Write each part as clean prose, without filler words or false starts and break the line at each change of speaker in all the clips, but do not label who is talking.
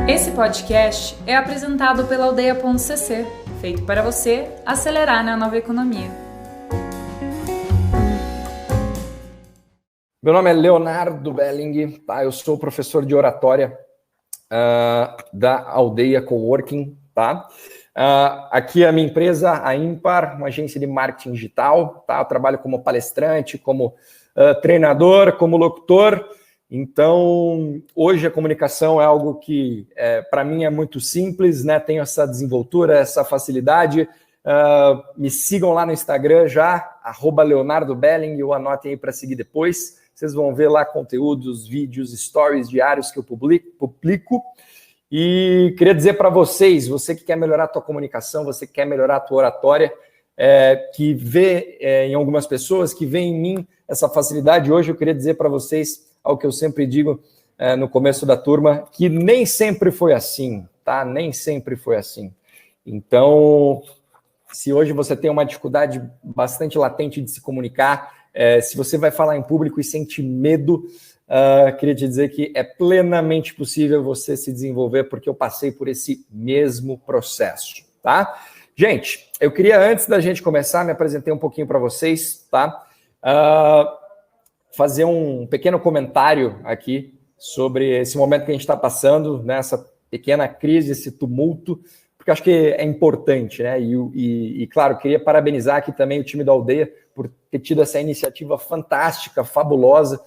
Esse podcast é apresentado pela Aldeia.cc, feito para você acelerar na nova economia.
Meu nome é Leonardo Belling, tá? Eu sou professor de oratória da Aldeia Coworking, tá? Aqui é a minha empresa, a Impar, uma agência de marketing digital, tá? Eu trabalho como palestrante, como treinador, como locutor. Então, hoje a comunicação é algo que, para mim, é muito simples, né? Tenho essa desenvoltura, essa facilidade. Me sigam lá no Instagram já, @LeonardoBelling, ou anotem aí para seguir depois. Vocês vão ver lá conteúdos, vídeos, stories diários que eu publico. E queria dizer para vocês, você que quer melhorar a tua comunicação, você que quer melhorar a tua oratória, que vê em algumas pessoas, que vê em mim essa facilidade, hoje eu queria dizer para vocês algo que eu sempre digo no começo da turma, que nem sempre foi assim, tá? Nem sempre foi assim. Então, se hoje você tem uma dificuldade bastante latente de se comunicar, se você vai falar em público e sente medo, queria te dizer que é plenamente possível você se desenvolver, porque eu passei por esse mesmo processo, tá? Gente, eu queria, antes da gente começar, me apresentei um pouquinho para vocês, tá? Fazer um pequeno comentário aqui sobre esse momento que a gente está passando, né? Essa pequena crise, esse tumulto, porque acho que é importante, né? E claro, queria parabenizar aqui também o time da Aldeia por ter tido essa iniciativa fantástica, fabulosa,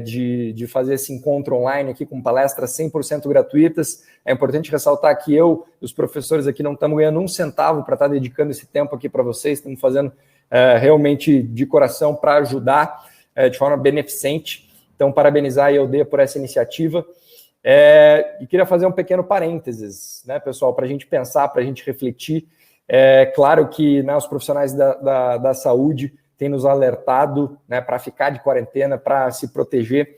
de fazer esse encontro online aqui com palestras 100% gratuitas. É importante ressaltar que eu e os professores aqui não estamos ganhando um centavo para estar dedicando esse tempo aqui para vocês, estamos fazendo realmente de coração para ajudar de forma beneficente. Então, parabenizar a Aldeia por essa iniciativa. E queria fazer um pequeno parênteses, né, pessoal, para a gente pensar, para a gente refletir. Claro que, né, os profissionais da saúde têm nos alertado, né, para ficar de quarentena, para se proteger,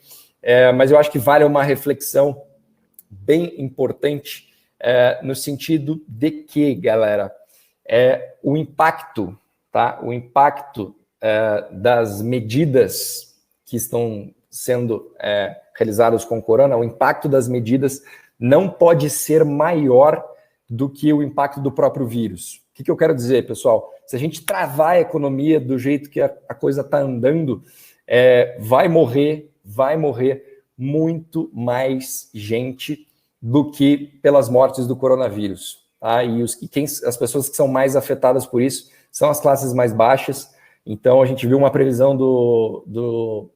mas eu acho que vale uma reflexão bem importante, no sentido de que, galera, o impacto, tá? O impacto das medidas que estão sendo realizadas com o corona, o impacto das medidas não pode ser maior do que o impacto do próprio vírus. O que eu quero dizer, pessoal? Se a gente travar a economia do jeito que a coisa está andando, vai morrer muito mais gente do que pelas mortes do coronavírus. Tá? E as pessoas que são mais afetadas por isso são as classes mais baixas. Então, a gente viu uma previsão do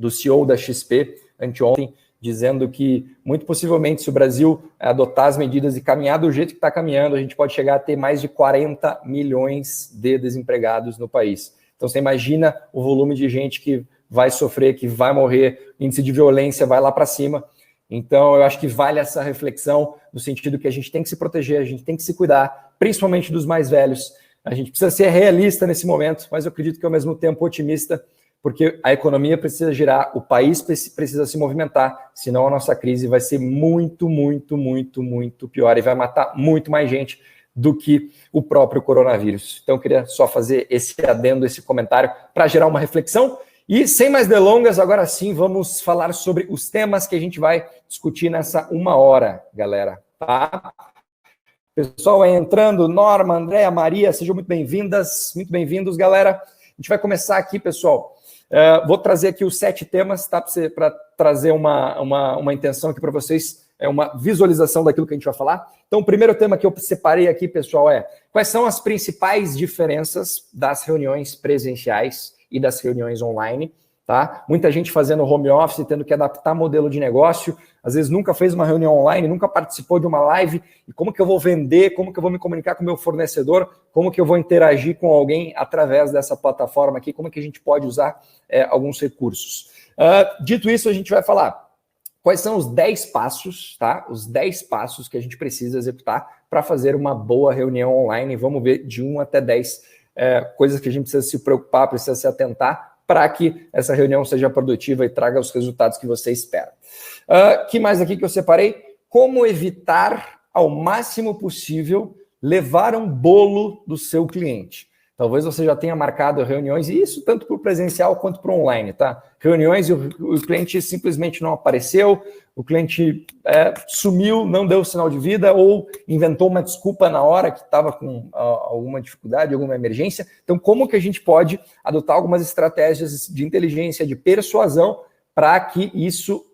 CEO da XP anteontem, dizendo que, muito possivelmente, se o Brasil adotar as medidas e caminhar do jeito que está caminhando, a gente pode chegar a ter mais de 40 milhões de desempregados no país. Então, você imagina o volume de gente que vai sofrer, que vai morrer, o índice de violência vai lá para cima. Então, eu acho que vale essa reflexão, no sentido que a gente tem que se proteger, a gente tem que se cuidar, principalmente dos mais velhos. A gente precisa ser realista nesse momento, mas eu acredito que, ao mesmo tempo, otimista, porque a economia precisa girar, o país precisa se movimentar, senão a nossa crise vai ser muito, muito, muito, muito pior e vai matar muito mais gente do que o próprio coronavírus. Então, eu queria só fazer esse adendo, esse comentário, para gerar uma reflexão. E, sem mais delongas, agora sim, vamos falar sobre os temas que a gente vai discutir nessa 1 hora, galera, tá? Pessoal entrando, Norma, Andréa, Maria, sejam muito bem-vindas, muito bem-vindos, galera. A gente vai começar aqui, pessoal. Vou trazer aqui os 7 temas, tá? Para trazer uma intenção aqui para vocês, uma visualização daquilo que a gente vai falar. Então, o primeiro tema que eu separei aqui, pessoal, quais são as principais diferenças das reuniões presenciais e das reuniões online, tá? Muita gente fazendo home office, tendo que adaptar modelo de negócio, às vezes nunca fez uma reunião online, nunca participou de uma live, e como que eu vou vender, como que eu vou me comunicar com o meu fornecedor, como que eu vou interagir com alguém através dessa plataforma aqui, como que a gente pode usar alguns recursos. Dito isso, a gente vai falar quais são os 10 passos, tá? Os 10 passos que a gente precisa executar para fazer uma boa reunião online. Vamos ver de 1 até 10 coisas que a gente precisa se preocupar, precisa se atentar para que essa reunião seja produtiva e traga os resultados que você espera. Que mais aqui que eu separei? Como evitar ao máximo possível levar um bolo do seu cliente. Talvez você já tenha marcado reuniões, e isso tanto para o presencial quanto para o online, tá? Reuniões e o cliente simplesmente não apareceu, o cliente sumiu, não deu sinal de vida ou inventou uma desculpa na hora que estava com alguma dificuldade, alguma emergência. Então, como que a gente pode adotar algumas estratégias de inteligência, de persuasão, para que isso,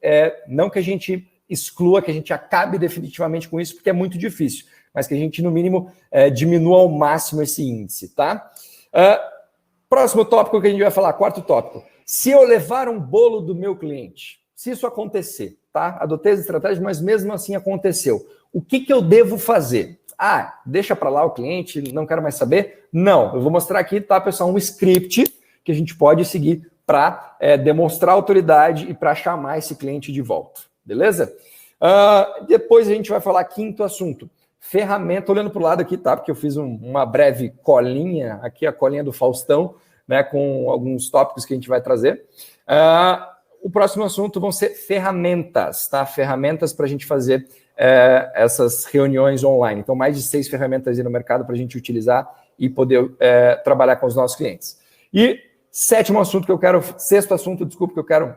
não que a gente exclua, que a gente acabe definitivamente com isso, porque é muito difícil, mas que a gente, no mínimo, diminua ao máximo esse índice, tá? Próximo tópico que a gente vai falar, quarto tópico. Se eu levar um bolo do meu cliente, se isso acontecer, tá? Adotei as estratégias, mas mesmo assim aconteceu. O que eu devo fazer? Deixa para lá o cliente, não quero mais saber? Não, eu vou mostrar aqui, tá, pessoal, um script que a gente pode seguir para demonstrar autoridade e para chamar esse cliente de volta, beleza? Depois a gente vai falar quinto assunto. Ferramenta, olhando para o lado aqui, tá? Porque eu fiz uma breve colinha, aqui a colinha do Faustão, né? Com alguns tópicos que a gente vai trazer. O próximo assunto vão ser ferramentas, tá? Ferramentas para a gente fazer essas reuniões online. Então, mais de 6 ferramentas aí no mercado para a gente utilizar e poder trabalhar com os nossos clientes. E sexto assunto que eu quero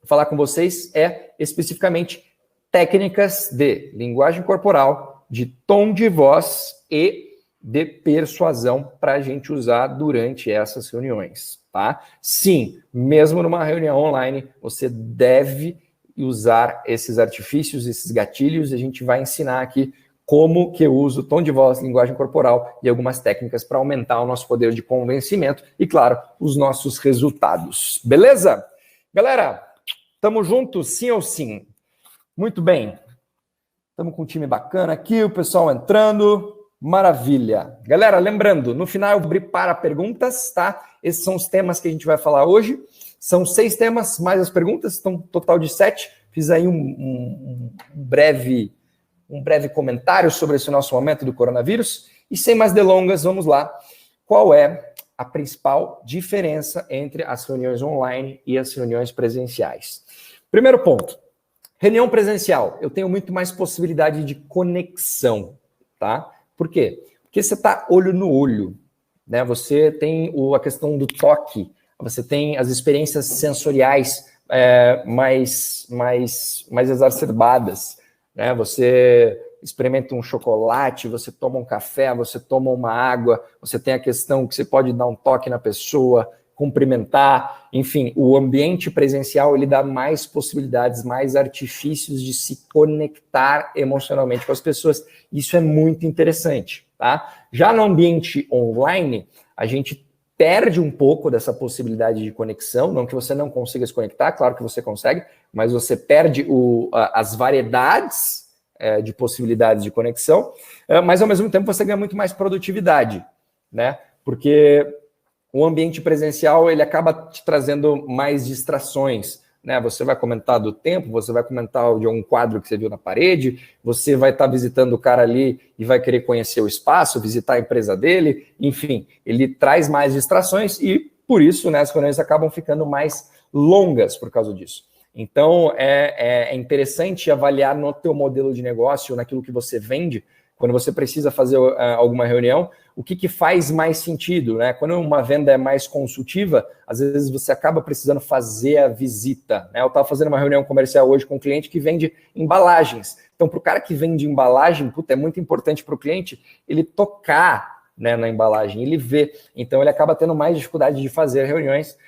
falar com vocês é especificamente técnicas de linguagem corporal, de tom de voz e de persuasão para a gente usar durante essas reuniões, tá? Sim, mesmo numa reunião online, você deve usar esses artifícios, esses gatilhos, e a gente vai ensinar aqui como que eu uso tom de voz, linguagem corporal e algumas técnicas para aumentar o nosso poder de convencimento e, claro, os nossos resultados. Beleza? Galera, tamo juntos, sim ou sim? Muito bem. Estamos com um time bacana aqui, o pessoal entrando. Maravilha. Galera, lembrando, no final eu vou abrir para perguntas, tá? Esses são os temas que a gente vai falar hoje. São 6 temas, mais as perguntas, então total de 7. Fiz aí um breve comentário sobre esse nosso momento do coronavírus. E sem mais delongas, vamos lá. Qual é a principal diferença entre as reuniões online e as reuniões presenciais? Primeiro ponto. Reunião presencial, eu tenho muito mais possibilidade de conexão, tá? Por quê? Porque você está olho no olho, né? Você tem a questão do toque, você tem as experiências sensoriais mais exacerbadas, né? Você experimenta um chocolate, você toma um café, você toma uma água, você tem a questão que você pode dar um toque na pessoa, cumprimentar, enfim, o ambiente presencial ele dá mais possibilidades, mais artifícios de se conectar emocionalmente com as pessoas. Isso é muito interessante, tá? Já no ambiente online, a gente perde um pouco dessa possibilidade de conexão, não que você não consiga se conectar, claro que você consegue, mas você perde as variedades de possibilidades de conexão, mas ao mesmo tempo você ganha muito mais produtividade, né? Porque o ambiente presencial, ele acaba te trazendo mais distrações, né? Você vai comentar do tempo, você vai comentar de um quadro que você viu na parede, você vai estar visitando o cara ali e vai querer conhecer o espaço, visitar a empresa dele, enfim, ele traz mais distrações e, por isso, né, as reuniões acabam ficando mais longas por causa disso. Então, é interessante avaliar no teu modelo de negócio, naquilo que você vende, quando você precisa fazer alguma reunião, o que faz mais sentido, né? Quando uma venda é mais consultiva, às vezes você acaba precisando fazer a visita, né? Eu estava fazendo uma reunião comercial hoje com um cliente que vende embalagens. Então, para o cara que vende embalagem, é muito importante para o cliente ele tocar, né, na embalagem, ele ver. Então, ele acaba tendo mais dificuldade de fazer reuniões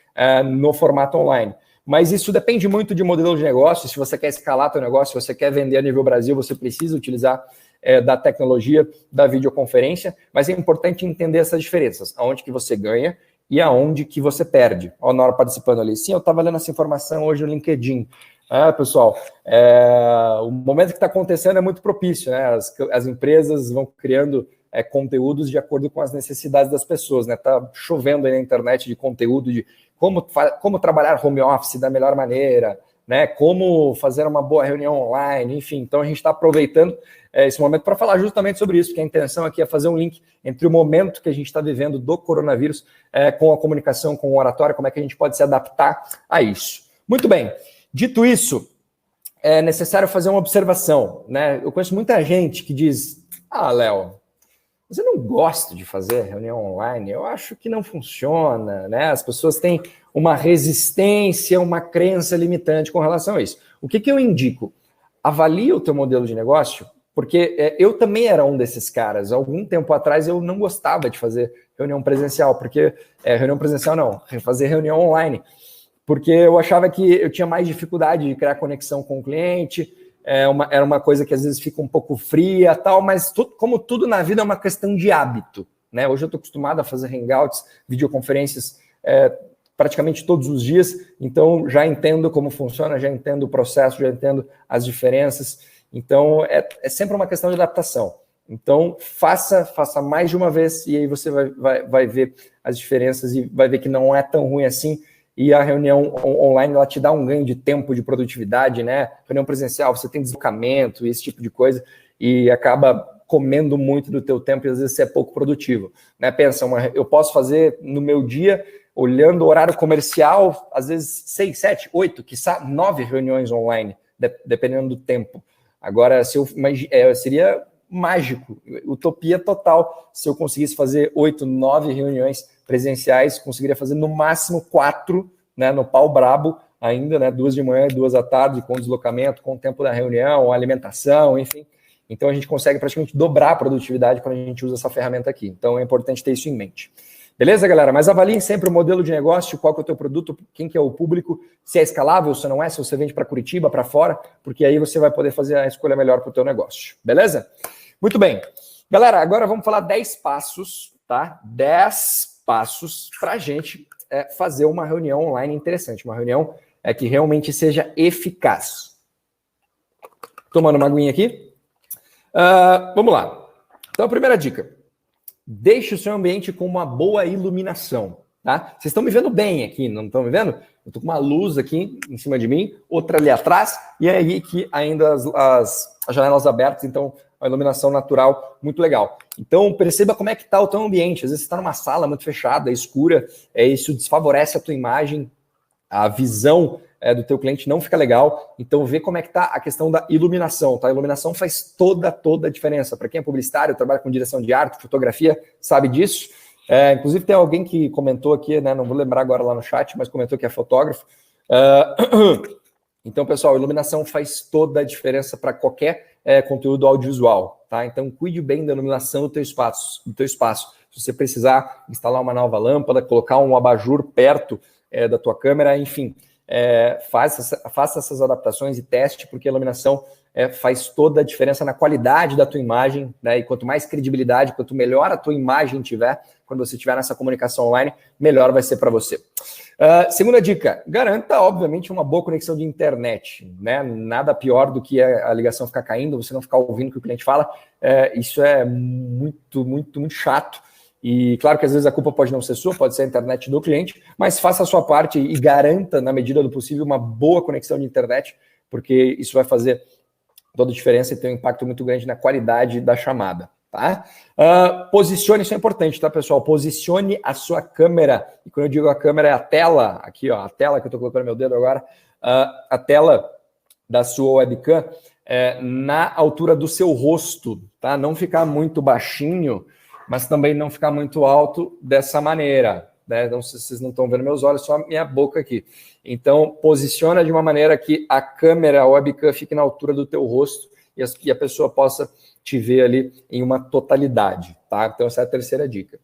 no formato online. Mas isso depende muito de modelo de negócio. Se você quer escalar seu negócio, se você quer vender a nível Brasil, você precisa utilizar da tecnologia, da videoconferência, mas é importante entender essas diferenças, aonde que você ganha e aonde que você perde. Ó, a Nora participando ali. Sim, eu estava lendo essa informação hoje no LinkedIn. Pessoal, o momento que está acontecendo é muito propício, né? As empresas vão criando conteúdos de acordo com as necessidades das pessoas, né? Tá chovendo aí na internet de conteúdo de como trabalhar home office da melhor maneira, né? Como fazer uma boa reunião online, enfim. Então a gente está aproveitando esse momento para falar justamente sobre isso, porque a intenção aqui é fazer um link entre o momento que a gente está vivendo do coronavírus com a comunicação, com o oratório, como é que a gente pode se adaptar a isso. Muito bem. Dito isso, é necessário fazer uma observação, né? Eu conheço muita gente que diz: Léo, mas eu não gosto de fazer reunião online, eu acho que não funciona, né? As pessoas têm uma resistência, uma crença limitante com relação a isso. O que eu indico? Avalie o teu modelo de negócio, porque eu também era um desses caras. Algum tempo atrás eu não gostava de fazer reunião presencial, porque reunião presencial não, fazer reunião online, porque eu achava que eu tinha mais dificuldade de criar conexão com o cliente, era uma coisa que às vezes fica um pouco fria, tal, mas como tudo na vida é uma questão de hábito, né? Hoje eu estou acostumado a fazer hangouts, videoconferências praticamente todos os dias, então já entendo como funciona, já entendo o processo, já entendo as diferenças, então é sempre uma questão de adaptação. Então faça mais de uma vez e aí você vai ver as diferenças e vai ver que não é tão ruim assim. E a reunião online, ela te dá um ganho de tempo, de produtividade, né? Reunião presencial, você tem deslocamento, esse tipo de coisa, e acaba comendo muito do teu tempo e às vezes você é pouco produtivo, né? Pensa, eu posso fazer no meu dia, olhando o horário comercial, às vezes 6, 7, 8, quiçá 9 reuniões online, dependendo do tempo. Agora, seria mágico, utopia total, se eu conseguisse fazer 8, 9 reuniões presenciais, conseguiria fazer no máximo 4, né, no pau brabo ainda, né, 2 de manhã e 2 à tarde, com deslocamento, com o tempo da reunião, alimentação, enfim. Então, a gente consegue praticamente dobrar a produtividade quando a gente usa essa ferramenta aqui. Então, é importante ter isso em mente. Beleza, galera? Mas avaliem sempre o modelo de negócio, qual que é o teu produto, quem que é o público, se é escalável, se não é, se você vende para Curitiba, para fora, porque aí você vai poder fazer a escolha melhor para o teu negócio. Beleza? Muito bem. Galera, agora vamos falar 10 passos, tá? 10 passos para a gente fazer uma reunião online interessante, uma reunião que realmente seja eficaz. Tomando uma aguinha aqui. Vamos lá. Então, a primeira dica. Deixe o seu ambiente com uma boa iluminação, tá? Vocês estão me vendo bem aqui, não estão me vendo? Eu estou com uma luz aqui em cima de mim, outra ali atrás, e aí que ainda as janelas abertas, então a iluminação natural muito legal. Então perceba como é que está o teu ambiente. Às vezes você está numa sala muito fechada, escura, isso desfavorece a tua imagem, a visão do teu cliente não fica legal. Então vê como é que está a questão da iluminação, tá? A iluminação faz toda a diferença. Para quem é publicitário, trabalha com direção de arte, fotografia, sabe disso. Inclusive tem alguém que comentou aqui, né? Não vou lembrar agora lá no chat, mas comentou que é fotógrafo. Então, pessoal, a iluminação faz toda a diferença para qualquer conteúdo audiovisual, tá? Então, cuide bem da iluminação do teu espaço. Se você precisar instalar uma nova lâmpada, colocar um abajur perto da tua câmera, enfim, faça essas adaptações e teste, porque a iluminação faz toda a diferença na qualidade da tua imagem, né? E quanto mais credibilidade, quanto melhor a tua imagem tiver, quando você estiver nessa comunicação online, melhor vai ser para você. Segunda dica, garanta, obviamente, uma boa conexão de internet, né? Nada pior do que a ligação ficar caindo, você não ficar ouvindo o que o cliente fala. Isso é muito, muito, muito chato. E claro que às vezes a culpa pode não ser sua, pode ser a internet do cliente, mas faça a sua parte e garanta, na medida do possível, uma boa conexão de internet, porque isso vai fazer toda a diferença e tem um impacto muito grande na qualidade da chamada. Tá? Posicione, isso é importante, tá, pessoal? Posicione a sua câmera. E quando eu digo a câmera, é a tela, aqui, ó, a tela que eu estou colocando meu dedo agora, a tela da sua webcam na altura do seu rosto, tá? Não ficar muito baixinho, mas também não ficar muito alto dessa maneira, né? Então, se vocês não estão vendo meus olhos, só a minha boca aqui. Então, posiciona de uma maneira que a câmera, a webcam, fique na altura do teu rosto e a pessoa possa te ver ali em uma totalidade, tá? Então, essa é a terceira dica.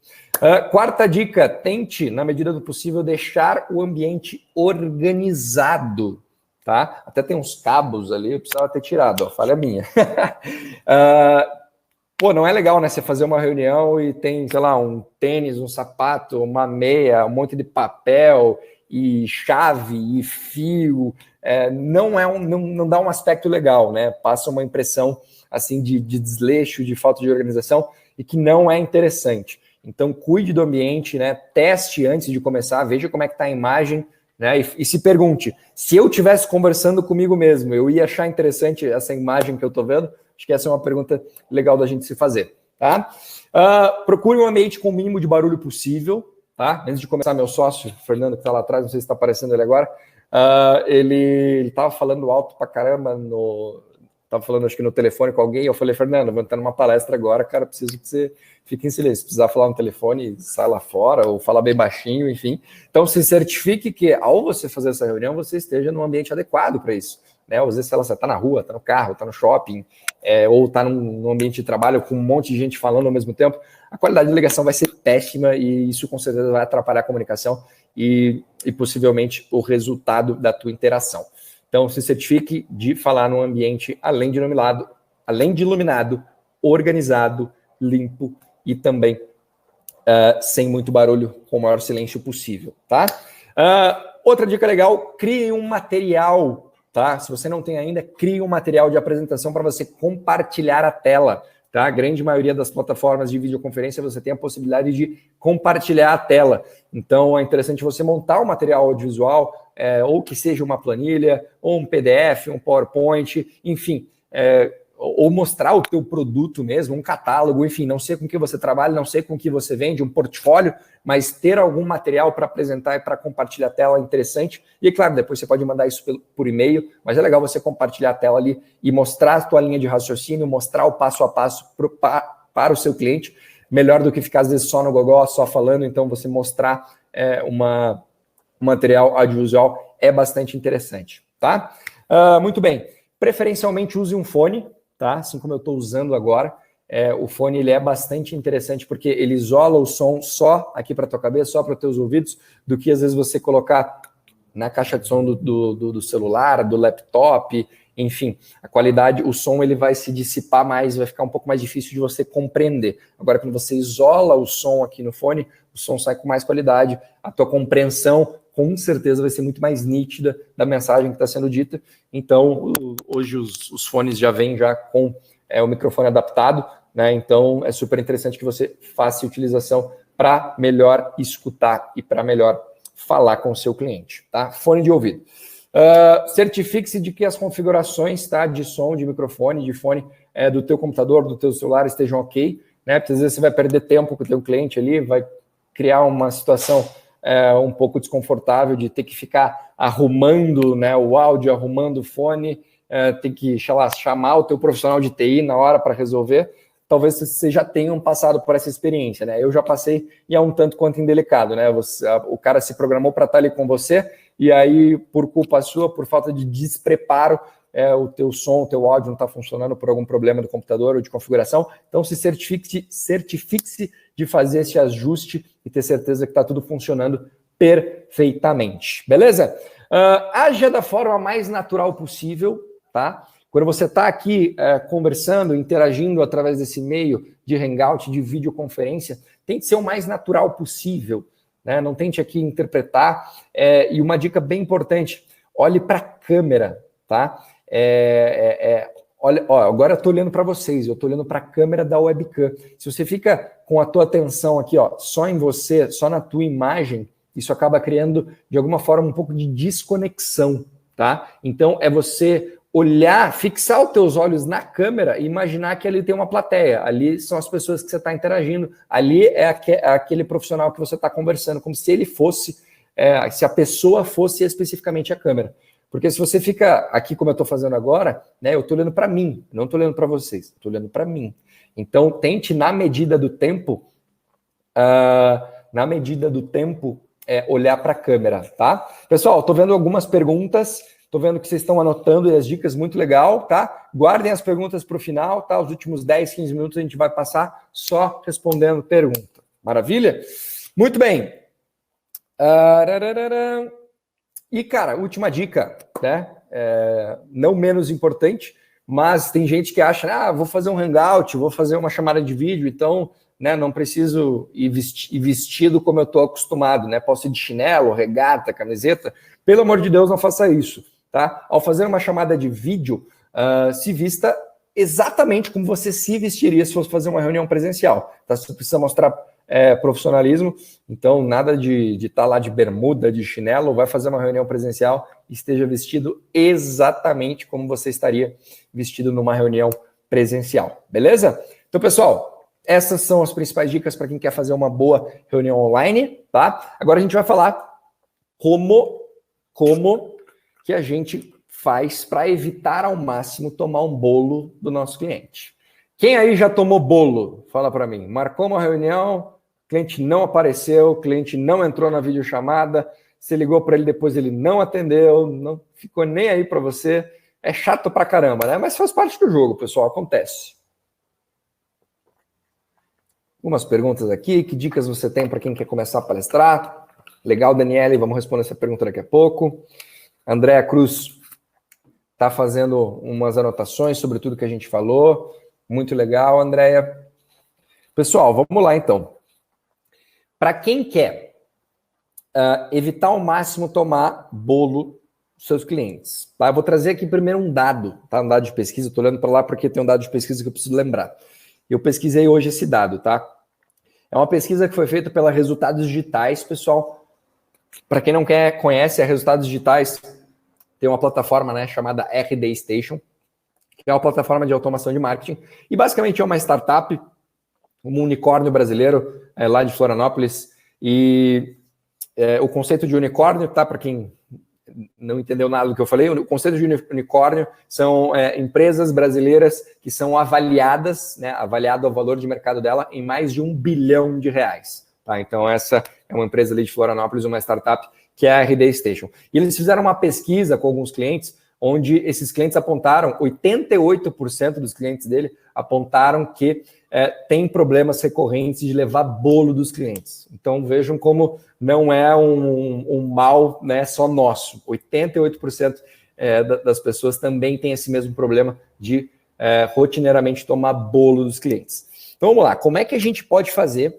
Quarta dica, tente, na medida do possível, deixar o ambiente organizado, tá? Até tem uns cabos ali, eu precisava ter tirado, ó, falha minha. Não é legal, né? Você fazer uma reunião e tem, sei lá, um tênis, um sapato, uma meia, um monte de papel e chave e fio. Não dá um aspecto legal, né? Passa uma impressão assim de desleixo, de falta de organização e que não é interessante. Então, cuide do ambiente, né? Teste antes de começar, veja como é que está a imagem, né? E se pergunte, se eu estivesse conversando comigo mesmo, eu ia achar interessante essa imagem que eu estou vendo? Acho que essa é uma pergunta legal da gente se fazer, tá? Procure um ambiente com o mínimo de barulho possível, tá? Antes de começar, meu sócio, Fernando, que está lá atrás, não sei se está aparecendo ele agora, ele estava falando alto pra caramba estava falando, acho que no telefone com alguém, eu falei, Fernando, vou entrar numa palestra agora, cara, preciso que você fique em silêncio. Se precisar falar no telefone, sai lá fora, ou falar bem baixinho, enfim. Então, se certifique que, ao você fazer essa reunião, você esteja num ambiente adequado para isso. Né? Às vezes, você está na rua, está no carro, está no shopping, ou está num ambiente de trabalho com um monte de gente falando ao mesmo tempo, a qualidade de ligação vai ser péssima e isso, com certeza, vai atrapalhar a comunicação e possivelmente o resultado da tua interação. Então, se certifique de falar num ambiente além de iluminado, organizado, limpo e também sem muito barulho, com o maior silêncio possível, tá? Outra dica legal, crie um material, tá? Se você não tem ainda, crie um material de apresentação para você compartilhar a tela, tá? A grande maioria das plataformas de videoconferência você tem a possibilidade de compartilhar a tela. Então, é interessante você montar um material audiovisual, ou que seja uma planilha, ou um PDF, um PowerPoint, enfim, ou mostrar o teu produto mesmo, um catálogo, enfim, não sei com que você trabalha, não sei com que você vende, um portfólio, mas ter algum material para apresentar e para compartilhar a tela é interessante. E, claro, depois você pode mandar isso por e-mail, mas é legal você compartilhar a tela ali e mostrar a tua linha de raciocínio, mostrar o passo a passo para o seu cliente, melhor do que ficar, às vezes, só no gogó, só falando. Então, você mostrar um material audiovisual é bastante interessante, tá? Muito bem. Preferencialmente, use um fone, tá? Assim como eu estou usando agora. O fone ele é bastante interessante porque ele isola o som só aqui para a tua cabeça, só para os teus ouvidos, do que às vezes você colocar na caixa de som do celular, do laptop, enfim, a qualidade, o som ele vai se dissipar mais, vai ficar um pouco mais difícil de você compreender. Agora, quando você isola o som aqui no fone, o som sai com mais qualidade, a tua compreensão com certeza vai ser muito mais nítida da mensagem que está sendo dita. Então, hoje os fones já vêm já com o microfone adaptado, né? Então, é super interessante que você faça utilização para melhor escutar e para melhor falar com o seu cliente, tá? Fone de ouvido. Certifique-se de que as configurações, tá, de som, de microfone, de fone do teu computador, do teu celular estejam ok, né? Porque às vezes você vai perder tempo com o teu cliente ali, vai criar uma situação um pouco desconfortável de ter que ficar arrumando, né, o áudio, arrumando o fone, tem que, sei lá, chamar o teu profissional de TI na hora para resolver. Talvez vocês já tenham passado por essa experiência, né? Eu já passei e é um tanto quanto indelicado, né? O cara se programou para estar ali com você e aí, por culpa sua, por falta de despreparo, o teu som, o teu áudio não está funcionando por algum problema do computador ou de configuração. Então, certifique-se de fazer esse ajuste e ter certeza que está tudo funcionando perfeitamente. Beleza? Haja da forma mais natural possível, tá? Quando você está aqui conversando, interagindo através desse meio de hangout, de videoconferência, tente ser o mais natural possível, né? Não tente aqui interpretar. E uma dica bem importante, olhe para a câmera, tá? Olha, agora eu estou olhando para vocês, eu estou olhando para a câmera da webcam. Se você fica com a tua atenção aqui, só em você, só na tua imagem, isso acaba criando, de alguma forma, um pouco de desconexão, tá? Então, é você olhar, fixar os teus olhos na câmera e imaginar que ali tem uma plateia, ali são as pessoas que você está interagindo, ali é aquele profissional que você está conversando, como se ele fosse, se a pessoa fosse especificamente a câmera. Porque se você fica aqui, como eu estou fazendo agora, né, eu estou olhando para mim, não estou olhando para vocês, estou olhando para mim. Então, tente, na medida do tempo, olhar para a câmera, tá? Pessoal, estou vendo algumas perguntas, estou vendo que vocês estão anotando as dicas, muito legal, tá? Guardem as perguntas para o final, tá? Os últimos 10, 15 minutos a gente vai passar só respondendo pergunta. Maravilha? Muito bem. E, cara, última dica, né? Não menos importante, mas tem gente que acha, vou fazer um hangout, vou fazer uma chamada de vídeo, então, né, não preciso ir vestido como eu estou acostumado, né? Posso ir de chinelo, regata, camiseta. Pelo amor de Deus, não faça isso, tá? Ao fazer uma chamada de vídeo, se vista exatamente como você se vestiria se fosse fazer uma reunião presencial, tá? Você precisa mostrar profissionalismo, então nada de estar lá de bermuda, de chinelo, vai fazer uma reunião presencial, esteja vestido exatamente como você estaria vestido numa reunião presencial, beleza? Então, pessoal, essas são as principais dicas para quem quer fazer uma boa reunião online, tá? Agora a gente vai falar como que a gente faz para evitar ao máximo tomar um bolo do nosso cliente? Quem aí já tomou bolo? Fala para mim. Marcou uma reunião, o cliente não apareceu, o cliente não entrou na videochamada, você ligou para ele depois, ele não atendeu, não ficou nem aí para você. É chato pra caramba, né? Mas faz parte do jogo, pessoal, acontece. Algumas perguntas aqui. Que dicas você tem para quem quer começar a palestrar? Legal, Daniele, vamos responder essa pergunta daqui a pouco. Andréa Cruz está fazendo umas anotações sobre tudo que a gente falou. Muito legal, Andréa. Pessoal, vamos lá então. Para quem quer evitar ao máximo tomar bolo dos seus clientes, tá? Eu vou trazer aqui primeiro um dado, tá? Um dado de pesquisa. Estou olhando para lá porque tem um dado de pesquisa que eu preciso lembrar. Eu pesquisei hoje esse dado, tá? É uma pesquisa que foi feita pela Resultados Digitais, pessoal. Para quem não conhece, a Resultados Digitais tem uma plataforma, né, chamada RD Station, que é uma plataforma de automação de marketing, e basicamente é uma startup, um unicórnio brasileiro, lá de Florianópolis, e o conceito de unicórnio, tá, para quem não entendeu nada do que eu falei, o conceito de unicórnio são empresas brasileiras que são avaliadas, né, avaliado o valor de mercado dela em mais de R$1 bilhão, tá? Então essa é uma empresa ali de Florianópolis, uma startup, que é a RD Station. E eles fizeram uma pesquisa com alguns clientes, onde esses clientes apontaram, 88% dos clientes dele apontaram que tem problemas recorrentes de levar bolo dos clientes. Então vejam como não é um mal, né, só nosso. 88% das pessoas também têm esse mesmo problema de rotineiramente tomar bolo dos clientes. Então vamos lá, como é que a gente pode fazer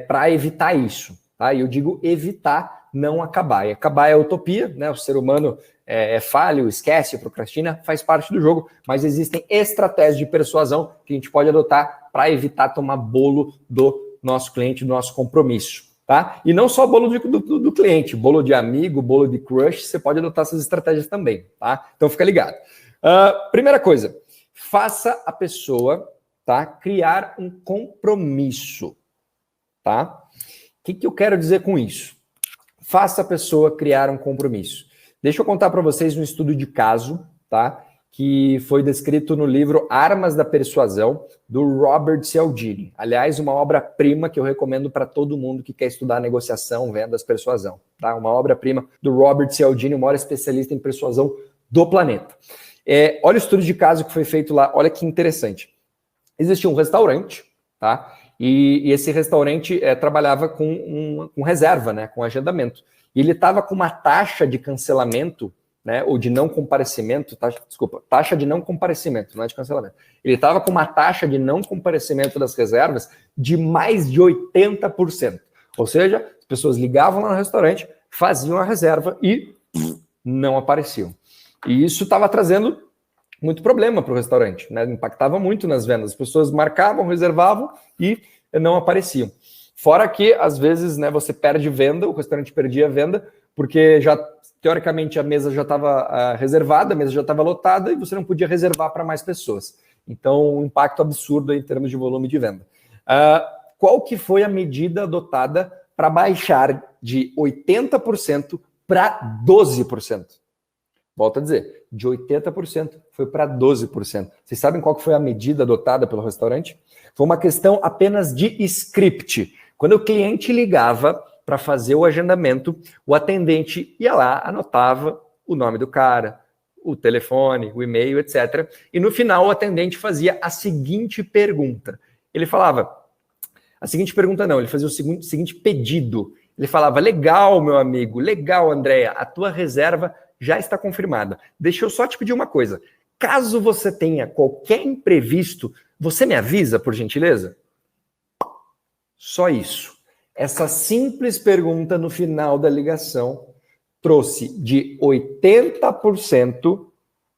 para evitar isso? Tá? E eu digo evitar, não acabar. E acabar é utopia, né? O ser humano é falho, esquece, procrastina, faz parte do jogo, mas existem estratégias de persuasão que a gente pode adotar para evitar tomar bolo do nosso cliente, do nosso compromisso, tá? E não só bolo do cliente, bolo de amigo, bolo de crush, você pode adotar essas estratégias também, tá? Então fica ligado. Primeira coisa, faça a pessoa, tá, criar um compromisso, tá? O que eu quero dizer com isso? Faça a pessoa criar um compromisso. Deixa eu contar para vocês um estudo de caso, tá? Que foi descrito no livro Armas da Persuasão, do Robert Cialdini. Aliás, uma obra-prima que eu recomendo para todo mundo que quer estudar negociação, vendas, persuasão. Tá? Uma obra-prima do Robert Cialdini, o maior especialista em persuasão do planeta. Olha o estudo de caso que foi feito lá, olha que interessante. Existia um restaurante, tá? E esse restaurante trabalhava com reserva, né? Com agendamento. E ele estava com uma taxa de cancelamento, né, ou de não comparecimento, taxa de não comparecimento, não é de cancelamento. Ele estava com uma taxa de não comparecimento das reservas de mais de 80%. Ou seja, as pessoas ligavam lá no restaurante, faziam a reserva e não apareciam. E isso estava trazendo muito problema para o restaurante, né? Impactava muito nas vendas. As pessoas marcavam, reservavam e não apareciam. Fora que, às vezes, né, você perde venda, o restaurante perdia a venda, porque já, teoricamente, a mesa já estava reservada, a mesa já estava lotada e você não podia reservar para mais pessoas. Então, um impacto absurdo em termos de volume de venda. Qual que foi a medida adotada para baixar de 80% para 12%? Volto a dizer, de 80% foi para 12%. Vocês sabem qual que foi a medida adotada pelo restaurante? Foi uma questão apenas de script. Quando o cliente ligava para fazer o agendamento, o atendente ia lá, anotava o nome do cara, o telefone, o e-mail, etc. E no final o atendente fazia a seguinte pergunta. Ele falava, a seguinte pergunta não, ele fazia o seguinte pedido. Ele falava, legal, meu amigo, legal, Andréa, a tua reserva já está confirmada. Deixa eu só te pedir uma coisa. Caso você tenha qualquer imprevisto, você me avisa, por gentileza? Só isso. Essa simples pergunta no final da ligação trouxe de 80%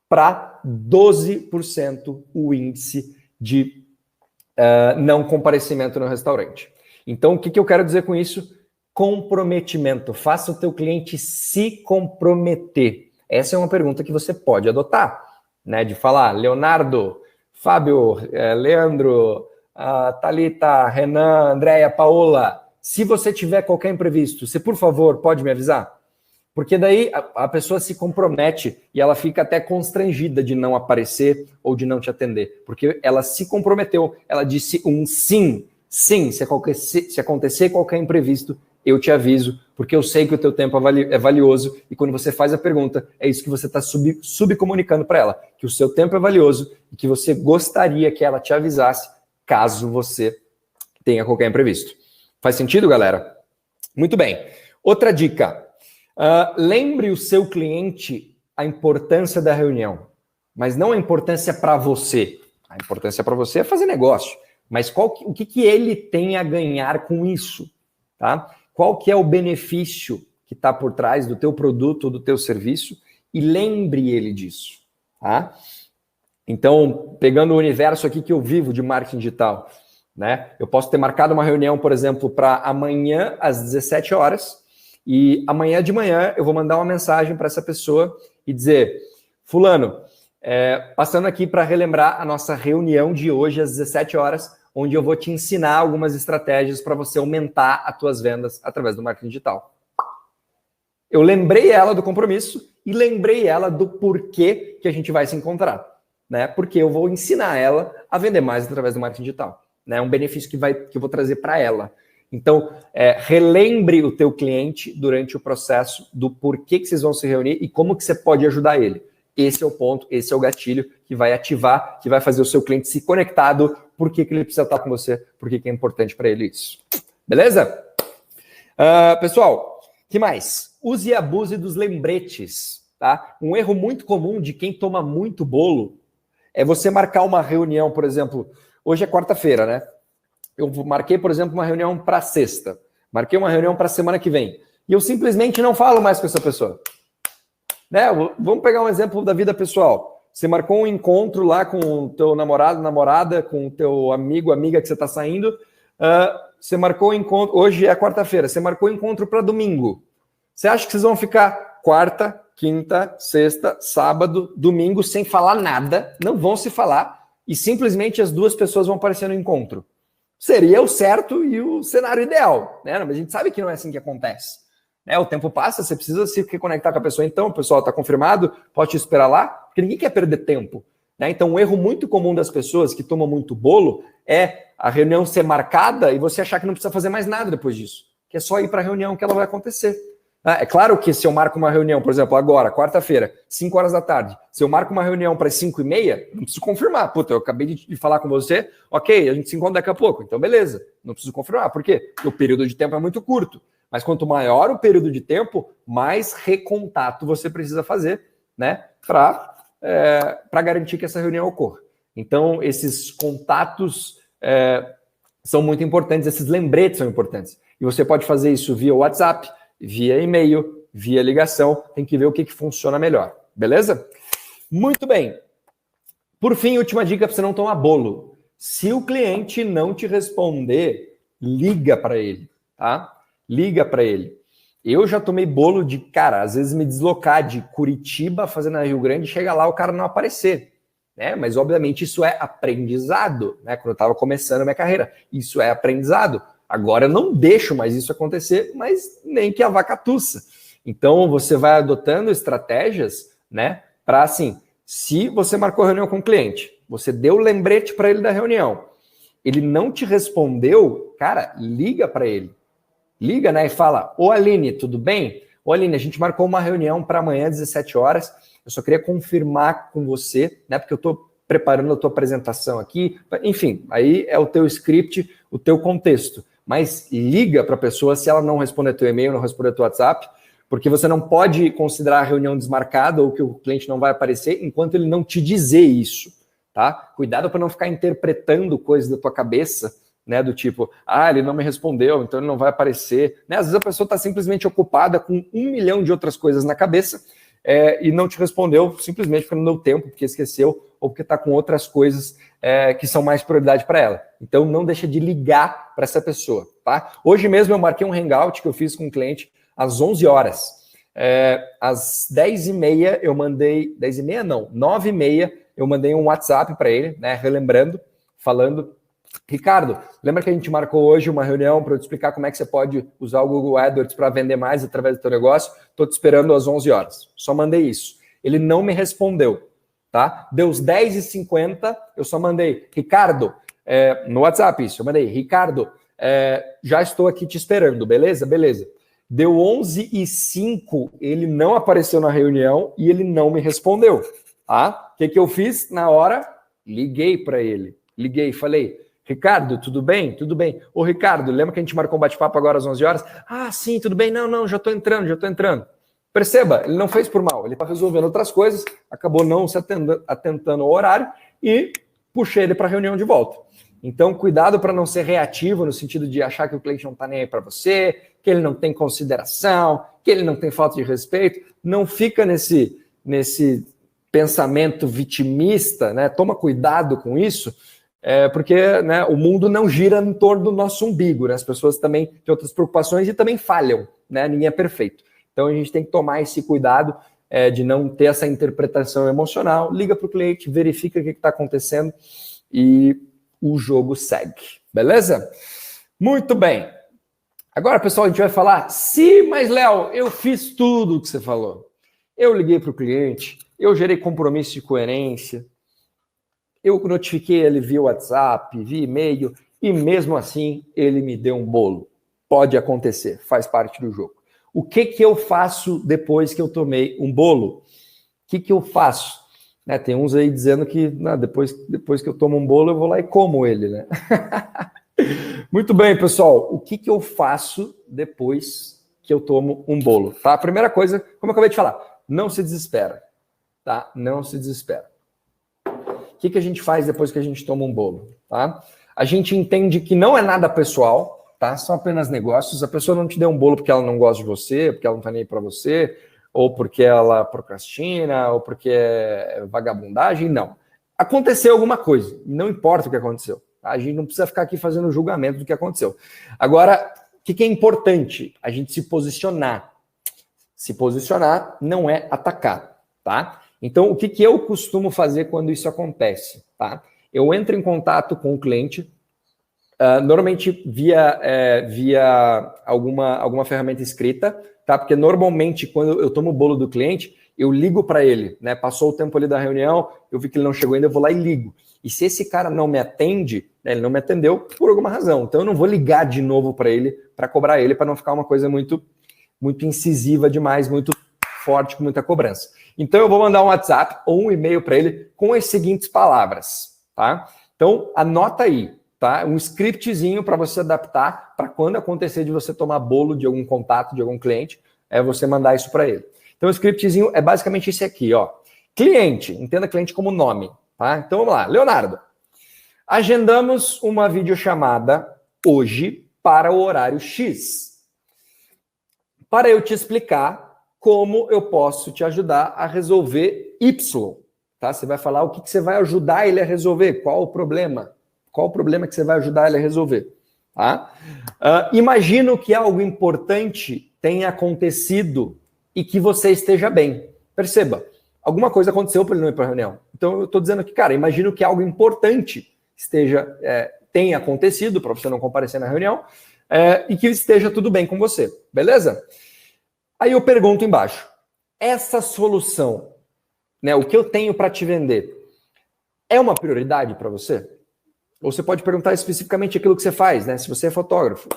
para 12% o índice de não comparecimento no restaurante. Então, o que eu quero dizer com isso? Comprometimento. Faça o teu cliente se comprometer. Essa é uma pergunta que você pode adotar, né? De falar, Leonardo, Fábio, Leandro, Thalita, Renan, Andréia, Paola, se você tiver qualquer imprevisto, você, por favor, pode me avisar? Porque daí a pessoa se compromete e ela fica até constrangida de não aparecer ou de não te atender. Porque ela se comprometeu, ela disse um sim. Sim, se acontecer qualquer imprevisto, eu te aviso, porque eu sei que o teu tempo é valioso e quando você faz a pergunta, é isso que você está subcomunicando para ela, que o seu tempo é valioso e que você gostaria que ela te avisasse caso você tenha qualquer imprevisto. Faz sentido, galera? Muito bem. Outra dica. Lembre o seu cliente a importância da reunião, mas não a importância para você. A importância para você é fazer negócio, mas o que ele tem a ganhar com isso? Tá? Qual que é o benefício que está por trás do teu produto ou do teu serviço? E lembre ele disso. Tá? Então, pegando o universo aqui que eu vivo de marketing digital, né? Eu posso ter marcado uma reunião, por exemplo, para amanhã às 17 horas, e amanhã de manhã eu vou mandar uma mensagem para essa pessoa e dizer: fulano, passando aqui para relembrar a nossa reunião de hoje às 17 horas, onde eu vou te ensinar algumas estratégias para você aumentar as tuas vendas através do marketing digital. Eu lembrei ela do compromisso e lembrei ela do porquê que a gente vai se encontrar, né? Porque eu vou ensinar ela a vender mais através do marketing digital, né? Um benefício que eu vou trazer para ela. Então, relembre o teu cliente durante o processo do porquê que vocês vão se reunir e como que você pode ajudar ele. Esse é o ponto, esse é o gatilho que vai ativar, que vai fazer o seu cliente se conectar do porquê que ele precisa estar com você, porquê que é importante para ele isso. Beleza? Pessoal, que mais? Use e abuse dos lembretes, tá? Um erro muito comum de quem toma muito bolo é você marcar uma reunião, por exemplo, hoje é quarta-feira, né? Eu marquei, por exemplo, uma reunião para sexta. Marquei uma reunião para semana que vem. E eu simplesmente não falo mais com essa pessoa. Né? Vamos pegar um exemplo da vida pessoal. Você marcou um encontro lá com o teu namorado, namorada, com o teu amigo, amiga que você está saindo. Você marcou o encontro... Hoje é quarta-feira. Você marcou o encontro para domingo. Você acha que vocês vão ficar quarta, quinta, sexta, sábado, domingo sem falar nada? Não vão se falar. E simplesmente as duas pessoas vão aparecer no encontro. Seria o certo e o cenário ideal, né? Mas a gente sabe que não é assim que acontece. Né? O tempo passa, você precisa se reconectar com a pessoa. Então, pessoal, está confirmado? Pode te esperar lá? Porque ninguém quer perder tempo. Né? Então, um erro muito comum das pessoas que tomam muito bolo é a reunião ser marcada e você achar que não precisa fazer mais nada depois disso. Que é só ir para a reunião que ela vai acontecer. É claro que se eu marco uma reunião, por exemplo, agora, quarta-feira, 5 horas da tarde, se eu marco uma reunião para as 5h30, não preciso confirmar. Puta, eu acabei de falar com você, ok, a gente se encontra daqui a pouco, então beleza, não preciso confirmar. Por quê? Porque o período de tempo é muito curto. Mas quanto maior o período de tempo, mais recontato você precisa fazer, né, para garantir que essa reunião ocorra. Então, esses contatos são muito importantes, esses lembretes são importantes. E você pode fazer isso via WhatsApp, via e-mail, via ligação, tem que ver o que funciona melhor, beleza? Muito bem. Por fim, última dica para você não tomar bolo. Se o cliente não te responder, liga para ele, tá? Liga para ele. Eu já tomei bolo de, cara, às vezes me deslocar de Curitiba, fazendo a Rio Grande, chega lá o cara não aparecer, né? Mas, obviamente, isso é aprendizado, né? Quando eu estava começando a minha carreira, isso é aprendizado. Agora eu não deixo mais isso acontecer, mas nem que a vaca tussa. Então você vai adotando estratégias, né? Para assim, se você marcou reunião com o cliente, você deu lembrete para ele da reunião, ele não te respondeu, cara, liga para ele. Liga, né? E fala: ô Aline, tudo bem? Ô Aline, a gente marcou uma reunião para amanhã às 17 horas. Eu só queria confirmar com você, né? Porque eu estou preparando a tua apresentação aqui. Enfim, aí é o teu script, o teu contexto. Mas liga para a pessoa se ela não responder teu e-mail, não responder teu WhatsApp, porque você não pode considerar a reunião desmarcada ou que o cliente não vai aparecer enquanto ele não te dizer isso, tá? Cuidado para não ficar interpretando coisas da tua cabeça, né? Do tipo, ele não me respondeu, então ele não vai aparecer. Né? Às vezes a pessoa está simplesmente ocupada com 1 milhão de outras coisas na cabeça e não te respondeu simplesmente porque não deu tempo, porque esqueceu ou porque está com outras coisas que são mais prioridade para ela. Então, não deixa de ligar para essa pessoa, tá? Hoje mesmo eu marquei um hangout que eu fiz com um cliente às 11 horas. Às 10h30 eu mandei... 10h30 não, 9h30 eu mandei um WhatsApp para ele, né? Relembrando, falando Ricardo, lembra que a gente marcou hoje uma reunião para eu te explicar como é que você pode usar o Google AdWords para vender mais através do teu negócio? Estou te esperando às 11 horas. Só mandei isso. Ele não me respondeu, tá? Deu os 10h50, eu só mandei, Ricardo, no WhatsApp isso, eu mandei, Ricardo, já estou aqui te esperando, beleza? Beleza. Deu 11h05, ele não apareceu na reunião e ele não me respondeu, tá? O que eu fiz na hora? Liguei para ele. Liguei, falei, Ricardo, tudo bem? Tudo bem. Ô, Ricardo, lembra que a gente marcou um bate-papo agora às 11 horas? Ah, sim, tudo bem. Não, já estou entrando. Perceba, ele não fez por mal, ele está resolvendo outras coisas, acabou não se atentando ao horário e puxei ele para a reunião de volta. Então, cuidado para não ser reativo no sentido de achar que o cliente não está nem aí para você, que ele não tem consideração, que ele não tem falta de respeito. Não fica nesse pensamento vitimista, né? Toma cuidado com isso, porque, né, o mundo não gira em torno do nosso umbigo, né? As pessoas também têm outras preocupações e também falham, né? Ninguém é perfeito. Então a gente tem que tomar esse cuidado de não ter essa interpretação emocional. Liga para o cliente, verifica o que está acontecendo e o jogo segue. Beleza? Muito bem. Agora, pessoal, a gente vai falar, mas Léo, eu fiz tudo o que você falou. Eu liguei para o cliente, eu gerei compromisso de coerência, eu notifiquei ele via WhatsApp, via e-mail, e mesmo assim ele me deu um bolo. Pode acontecer, faz parte do jogo. O que eu faço depois que eu tomei um bolo? O que eu faço? Tem uns aí dizendo que depois que eu tomo um bolo, eu vou lá e como ele, né? Muito bem, pessoal. O que eu faço depois que eu tomo um bolo? Tá? A primeira coisa, como eu acabei de falar, não se desespera. Tá? Não se desespera. O que a gente faz depois que a gente toma um bolo? Tá? A gente entende que não é nada pessoal, tá? São apenas negócios. A pessoa não te deu um bolo porque ela não gosta de você, porque ela não tá nem aí para você, ou porque ela procrastina, ou porque é vagabundagem. Não. Aconteceu alguma coisa. Não importa o que aconteceu. Tá? A gente não precisa ficar aqui fazendo julgamento do que aconteceu. Agora, o que é importante? A gente se posicionar. Se posicionar não é atacar, tá? Então, o que eu costumo fazer quando isso acontece? Tá? Eu entro em contato com o cliente, normalmente via alguma ferramenta escrita, tá? Porque normalmente quando eu tomo o bolo do cliente, eu ligo para ele, né? Passou o tempo ali da reunião, eu vi que ele não chegou ainda, eu vou lá e ligo. E se esse cara não me atende, né, ele não me atendeu por alguma razão, então eu não vou ligar de novo para ele, para cobrar ele, para não ficar uma coisa muito incisiva demais, muito forte, com muita cobrança. Então eu vou mandar um WhatsApp ou um e-mail para ele com as seguintes palavras, tá? Então anota aí, tá? Um scriptzinho para você adaptar para quando acontecer de você tomar bolo de algum contato, de algum cliente, você mandar isso para ele. Então o scriptzinho é basicamente esse aqui, ó. Cliente, entenda cliente como nome, tá? Então vamos lá, Leonardo. Agendamos uma videochamada hoje para o horário X. Para eu te explicar como eu posso te ajudar a resolver Y, tá? Você vai falar o que você vai ajudar ele a resolver, qual o problema que você vai ajudar ele a resolver, tá? Imagino que algo importante tenha acontecido e que você esteja bem. Perceba, alguma coisa aconteceu para ele não ir para a reunião. Então eu estou dizendo aqui, cara, imagino que algo importante tenha acontecido para você não comparecer na reunião e que esteja tudo bem com você, beleza? Aí eu pergunto embaixo, essa solução, né, o que eu tenho para te vender, é uma prioridade para você? Ou você pode perguntar especificamente aquilo que você faz, né? Se você é fotógrafo.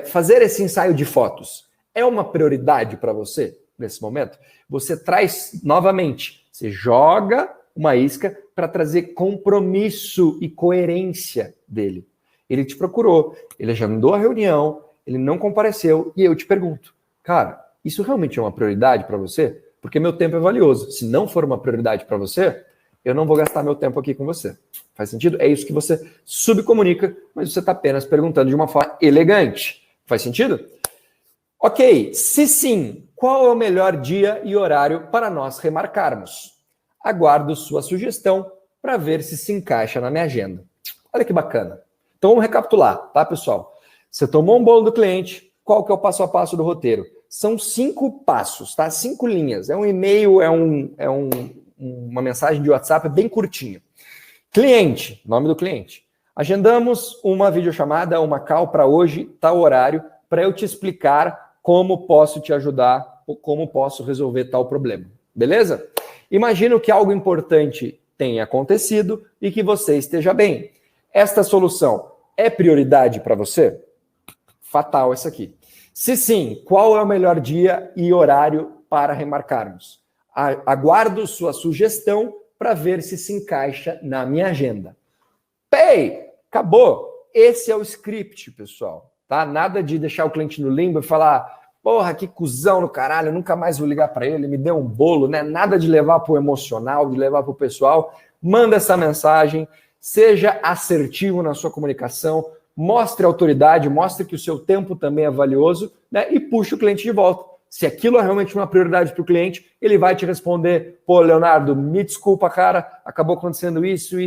Fazer esse ensaio de fotos é uma prioridade para você nesse momento? Você traz novamente, você joga uma isca para trazer compromisso e coerência dele. Ele te procurou, ele agendou a reunião, ele não compareceu e eu te pergunto, cara, isso realmente é uma prioridade para você? Porque meu tempo é valioso. Se não for uma prioridade para você, eu não vou gastar meu tempo aqui com você. Faz sentido? É isso que você subcomunica, mas você está apenas perguntando de uma forma elegante. Faz sentido? Ok, se sim, qual é o melhor dia e horário para nós remarcarmos? Aguardo sua sugestão para ver se encaixa na minha agenda. Olha que bacana. Então vamos recapitular, tá, pessoal? Você tomou um bolo do cliente, qual que é o passo a passo do roteiro? São 5 passos, tá? 5 linhas. É um e-mail, uma mensagem de WhatsApp bem curtinho. Cliente, nome do cliente. Agendamos uma videochamada, uma call para hoje, tal horário, para eu te explicar como posso te ajudar, como posso resolver tal problema. Beleza? Imagino que algo importante tenha acontecido e que você esteja bem. Esta solução é prioridade para você? Fatal essa aqui. Se sim, qual é o melhor dia e horário para remarcarmos? Aguardo sua sugestão para ver se encaixa na minha agenda. Pay! Acabou. Esse é o script, pessoal. Tá? Nada de deixar o cliente no limbo e falar, porra, que cuzão no caralho, eu nunca mais vou ligar para ele, me deu um bolo, né? Nada de levar para o emocional, de levar para o pessoal. Manda essa mensagem, seja assertivo na sua comunicação, mostre autoridade, mostre que o seu tempo também é valioso, né? E puxe o cliente de volta. Se aquilo é realmente uma prioridade para o cliente, ele vai te responder, pô, Leonardo, me desculpa, cara, acabou acontecendo isso,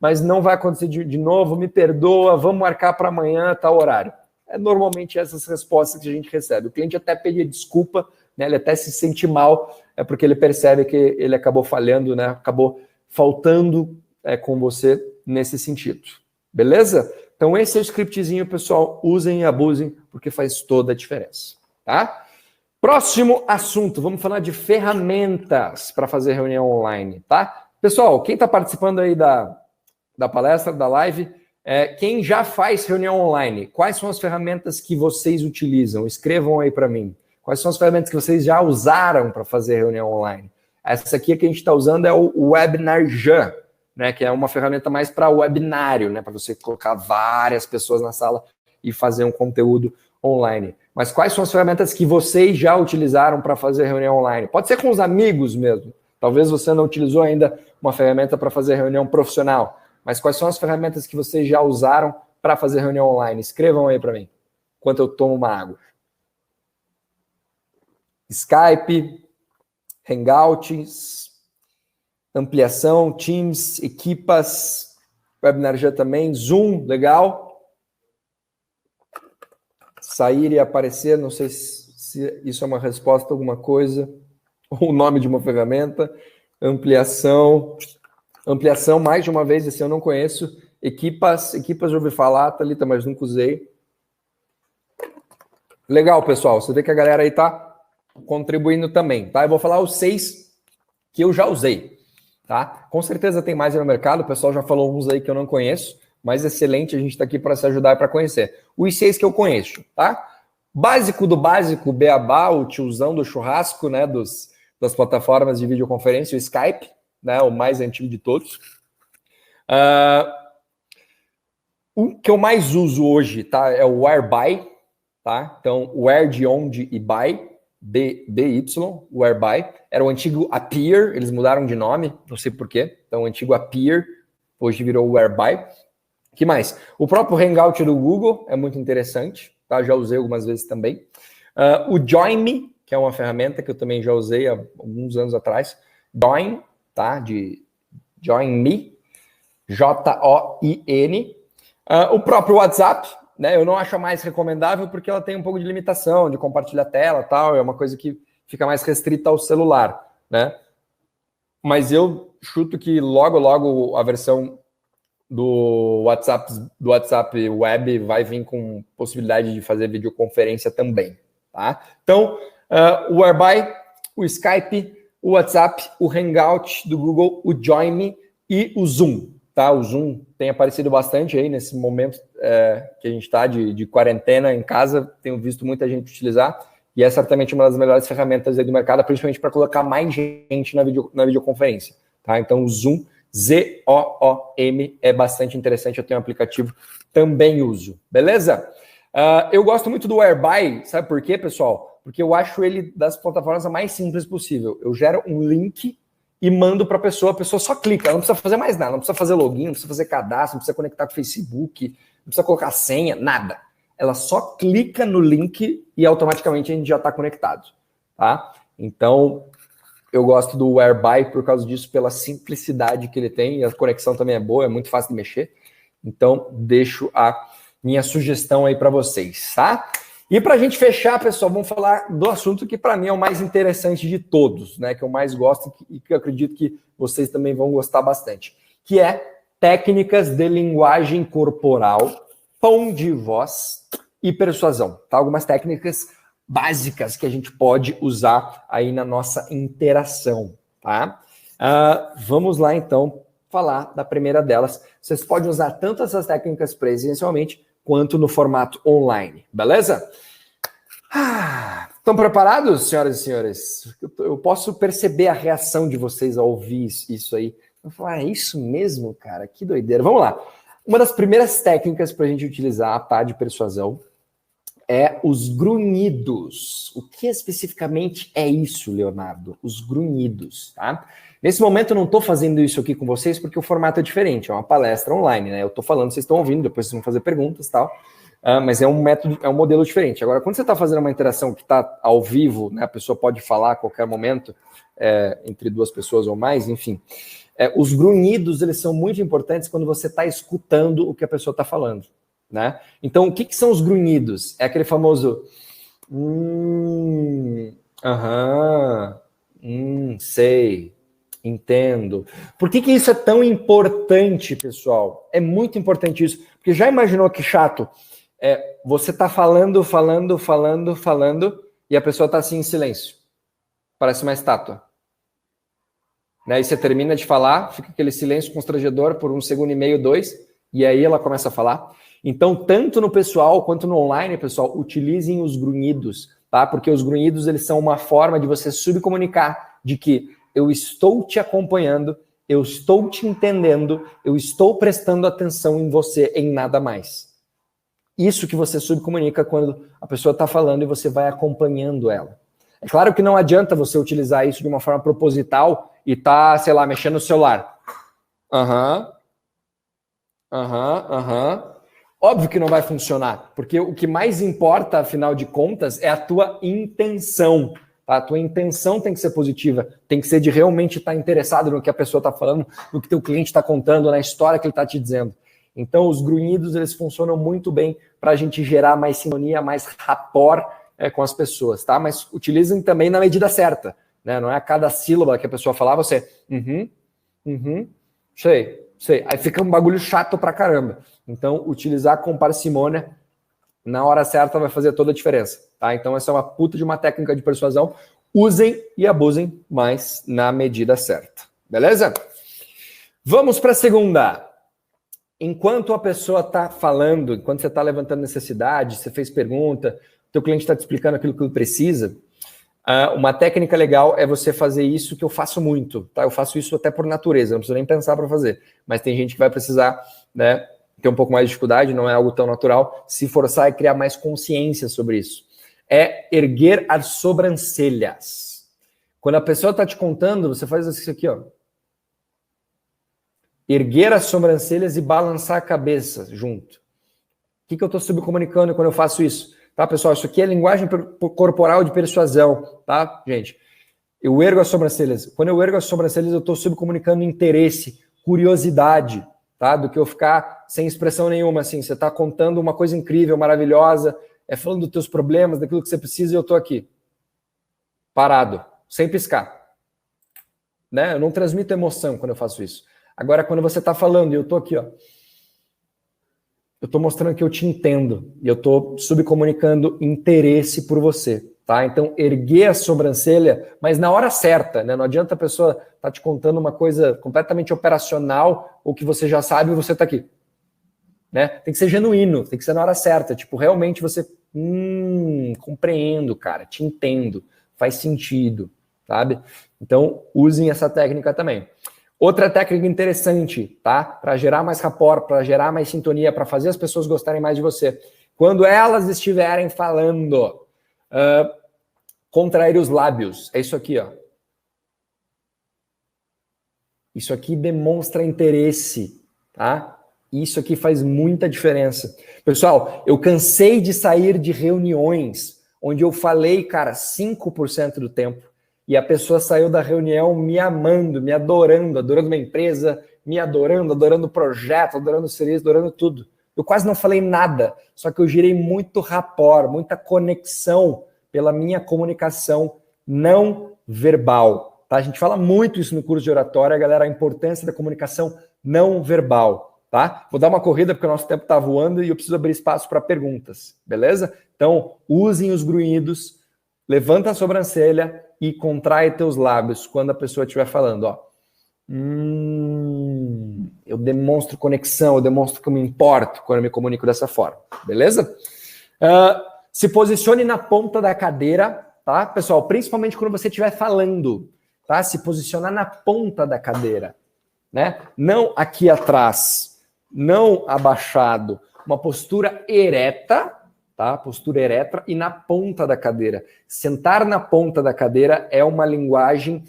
mas não vai acontecer de novo, me perdoa, vamos marcar para amanhã, tal horário. É normalmente essas respostas que a gente recebe. O cliente até pede desculpa, né? Ele até se sente mal, porque ele percebe que ele acabou falhando, né? Acabou faltando com você nesse sentido. Beleza? Então esse é o scriptzinho, pessoal. Usem e abusem, porque faz toda a diferença. Tá? Próximo assunto, vamos falar de ferramentas para fazer reunião online, tá? Pessoal, quem está participando aí da palestra, da live, quem já faz reunião online, quais são as ferramentas que vocês utilizam? Escrevam aí para mim. Quais são as ferramentas que vocês já usaram para fazer reunião online? Essa aqui que a gente está usando é o WebinarJam, né? Que é uma ferramenta mais para webinário, né? Para você colocar várias pessoas na sala e fazer um conteúdo online. Mas quais são as ferramentas que vocês já utilizaram para fazer reunião online? Pode ser com os amigos mesmo. Talvez você não utilizou ainda uma ferramenta para fazer reunião profissional. Mas quais são as ferramentas que vocês já usaram para fazer reunião online? Escrevam aí para mim, enquanto eu tomo uma água. Skype, Hangouts, ampliação, Teams, Equipas, WebinarJam também, Zoom, legal. Sair e aparecer, não sei se isso é uma resposta a alguma coisa, ou o nome de uma ferramenta. Ampliação, mais de uma vez, esse eu não conheço. Equipas já ouvi falar, Thalita, mas nunca usei. Legal, pessoal, você vê que a galera aí tá contribuindo também, tá? Eu vou falar os 6 que eu já usei, tá? Com certeza tem mais aí no mercado, o pessoal já falou uns aí que eu não conheço, mas excelente, a gente está aqui para se ajudar e para conhecer. Os 6 que eu conheço, tá? Básico do básico, Beabá, o tiozão do churrasco, né, das plataformas de videoconferência, o Skype, né, o mais antigo de todos. O que eu mais uso hoje, tá, é o Whereby, tá? Então, Where de onde e By, BY, Whereby. Era o antigo Appear, eles mudaram de nome, não sei porquê. Então, o antigo Appear, hoje virou Whereby. O que mais? O próprio Hangout do Google é muito interessante, tá? Já usei algumas vezes também. O Join Me, que é uma ferramenta que eu também já usei há alguns anos atrás. Join, tá? De Join Me, Join. O próprio WhatsApp, né? Eu não acho a mais recomendável porque ela tem um pouco de limitação de compartilhar tela e tal. É uma coisa que fica mais restrita ao celular, né? Mas eu chuto que logo a versão do WhatsApp Web vai vir com possibilidade de fazer videoconferência também, tá? Então, o Whereby, o Skype, o WhatsApp, o Hangout do Google, o Join Me e o Zoom, tá? O Zoom tem aparecido bastante aí nesse momento que a gente está de quarentena em casa, tenho visto muita gente utilizar e é certamente uma das melhores ferramentas aí do mercado, principalmente para colocar mais gente na videoconferência, tá? Então, o Zoom, ZOOM, é bastante interessante, eu tenho um aplicativo, também uso, beleza? Eu gosto muito do Whereby, sabe por quê, pessoal? Porque eu acho ele das plataformas a mais simples possível. Eu gero um link e mando para a pessoa só clica, ela não precisa fazer mais nada, não precisa fazer login, não precisa fazer cadastro, não precisa conectar com o Facebook, não precisa colocar senha, nada. Ela só clica no link e automaticamente a gente já está conectado, tá? Então, eu gosto do Whereby por causa disso, pela simplicidade que ele tem, e a conexão também é boa, é muito fácil de mexer. Então, deixo a minha sugestão aí para vocês, tá? E para a gente fechar, pessoal, vamos falar do assunto que para mim é o mais interessante de todos, né? Que eu mais gosto e que eu acredito que vocês também vão gostar bastante, que é técnicas de linguagem corporal, tom de voz e persuasão. Tá? Algumas técnicas básicas que a gente pode usar aí na nossa interação. Tá? Vamos lá, então, falar da primeira delas. Vocês podem usar tanto essas técnicas presencialmente quanto no formato online. Beleza? Estão preparados, senhoras e senhores? Eu posso perceber a reação de vocês ao ouvir isso aí. Eu falo, é isso mesmo, cara? Que doideira. Vamos lá. Uma das primeiras técnicas para a gente utilizar, tá, de persuasão, é os grunhidos. O que especificamente é isso, Leonardo? Os grunhidos, tá? Nesse momento eu não estou fazendo isso aqui com vocês porque o formato é diferente, é uma palestra online, né? Eu estou falando, vocês estão ouvindo, depois vocês vão fazer perguntas e tal. Mas é um método, é um modelo diferente. Agora, quando você está fazendo uma interação que está ao vivo, né, a pessoa pode falar a qualquer momento, entre duas pessoas ou mais, enfim. Os grunhidos, eles são muito importantes quando você está escutando o que a pessoa está falando, né? Então, o que são os grunhidos? É aquele famoso sei, entendo. Por que isso é tão importante, pessoal? É muito importante isso, porque já imaginou que chato? Você tá falando, e a pessoa tá assim em silêncio. Parece uma estátua. Né? E você termina de falar, fica aquele silêncio constrangedor por 1 segundo e meio, 2, e aí ela começa a falar. Então, tanto no pessoal quanto no online, pessoal, utilizem os grunhidos, tá? Porque os grunhidos, eles são uma forma de você subcomunicar de que eu estou te acompanhando, eu estou te entendendo, eu estou prestando atenção em você, em nada mais. Isso que você subcomunica quando a pessoa está falando e você vai acompanhando ela. É claro que não adianta você utilizar isso de uma forma proposital e tá, sei lá, mexendo no celular. Óbvio que não vai funcionar, porque o que mais importa, afinal de contas, é a tua intenção. Tá? A tua intenção tem que ser positiva, tem que ser de realmente estar interessado no que a pessoa está falando, no que teu cliente está contando, na história que ele está te dizendo. Então, os grunhidos, eles funcionam muito bem para a gente gerar mais sintonia, mais rapport com as pessoas, tá? Mas utilizem também na medida certa, né? Não é a cada sílaba que a pessoa falar, você... sei. Aí fica um bagulho chato pra caramba. Então, utilizar com parcimônia na hora certa vai fazer toda a diferença, tá? Então, essa é uma puta de uma técnica de persuasão. Usem e abusem, mas na medida certa. Beleza? Vamos para a segunda. Enquanto a pessoa está falando, enquanto você está levantando necessidade, você fez pergunta, teu cliente está te explicando aquilo que ele precisa, uma técnica legal é você fazer isso que eu faço muito, tá? Eu faço isso até por natureza, não preciso nem pensar para fazer, mas tem gente que vai precisar, né, ter um pouco mais de dificuldade, não é algo tão natural, se forçar e criar mais consciência sobre isso. É erguer as sobrancelhas. Quando a pessoa está te contando, você faz isso aqui, ó. Erguer as sobrancelhas e balançar a cabeça junto. O que eu estou subcomunicando quando eu faço isso? Tá, pessoal? Isso aqui é linguagem corporal de persuasão, tá, gente? Eu ergo as sobrancelhas. Quando eu ergo as sobrancelhas, eu estou subcomunicando interesse, curiosidade, tá? Do que eu ficar sem expressão nenhuma, assim. Você está contando uma coisa incrível, maravilhosa, falando dos teus problemas, daquilo que você precisa, e eu estou aqui, parado, sem piscar. Né? Eu não transmito emoção quando eu faço isso. Agora, quando você está falando e eu estou aqui, ó, eu estou mostrando que eu te entendo e eu estou subcomunicando interesse por você, tá? Então, erguer a sobrancelha, mas na hora certa, né? Não adianta a pessoa estar te contando uma coisa completamente operacional ou que você já sabe e você está aqui, né? Tem que ser genuíno, tem que ser na hora certa, tipo, realmente você, compreendo, cara, te entendo, faz sentido, sabe? Então, usem essa técnica também. Outra técnica interessante, tá? Para gerar mais rapport, para gerar mais sintonia, para fazer as pessoas gostarem mais de você. Quando elas estiverem falando, contrair os lábios. É isso aqui, ó. Isso aqui demonstra interesse, tá? Isso aqui faz muita diferença. Pessoal, eu cansei de sair de reuniões onde eu falei, cara, 5% do tempo. E a pessoa saiu da reunião me amando, me adorando, adorando minha empresa, me adorando, adorando o projeto, adorando o serviço, adorando tudo. Eu quase não falei nada, só que eu gerei muito rapport, muita conexão pela minha comunicação não verbal. Tá? A gente fala muito isso no curso de oratória, galera, a importância da comunicação não verbal, tá? Vou dar uma corrida porque o nosso tempo está voando e eu preciso abrir espaço para perguntas, beleza? Então, usem os grunhidos, levanta a sobrancelha e contrai teus lábios quando a pessoa estiver falando, ó. Eu demonstro conexão, eu demonstro que eu me importo quando eu me comunico dessa forma, beleza? Se posicione na ponta da cadeira, tá, pessoal? Principalmente quando você estiver falando, tá? Se posicionar na ponta da cadeira, né? Não aqui atrás, não abaixado, uma postura ereta, tá? Postura ereta e na ponta da cadeira. Sentar na ponta da cadeira é uma linguagem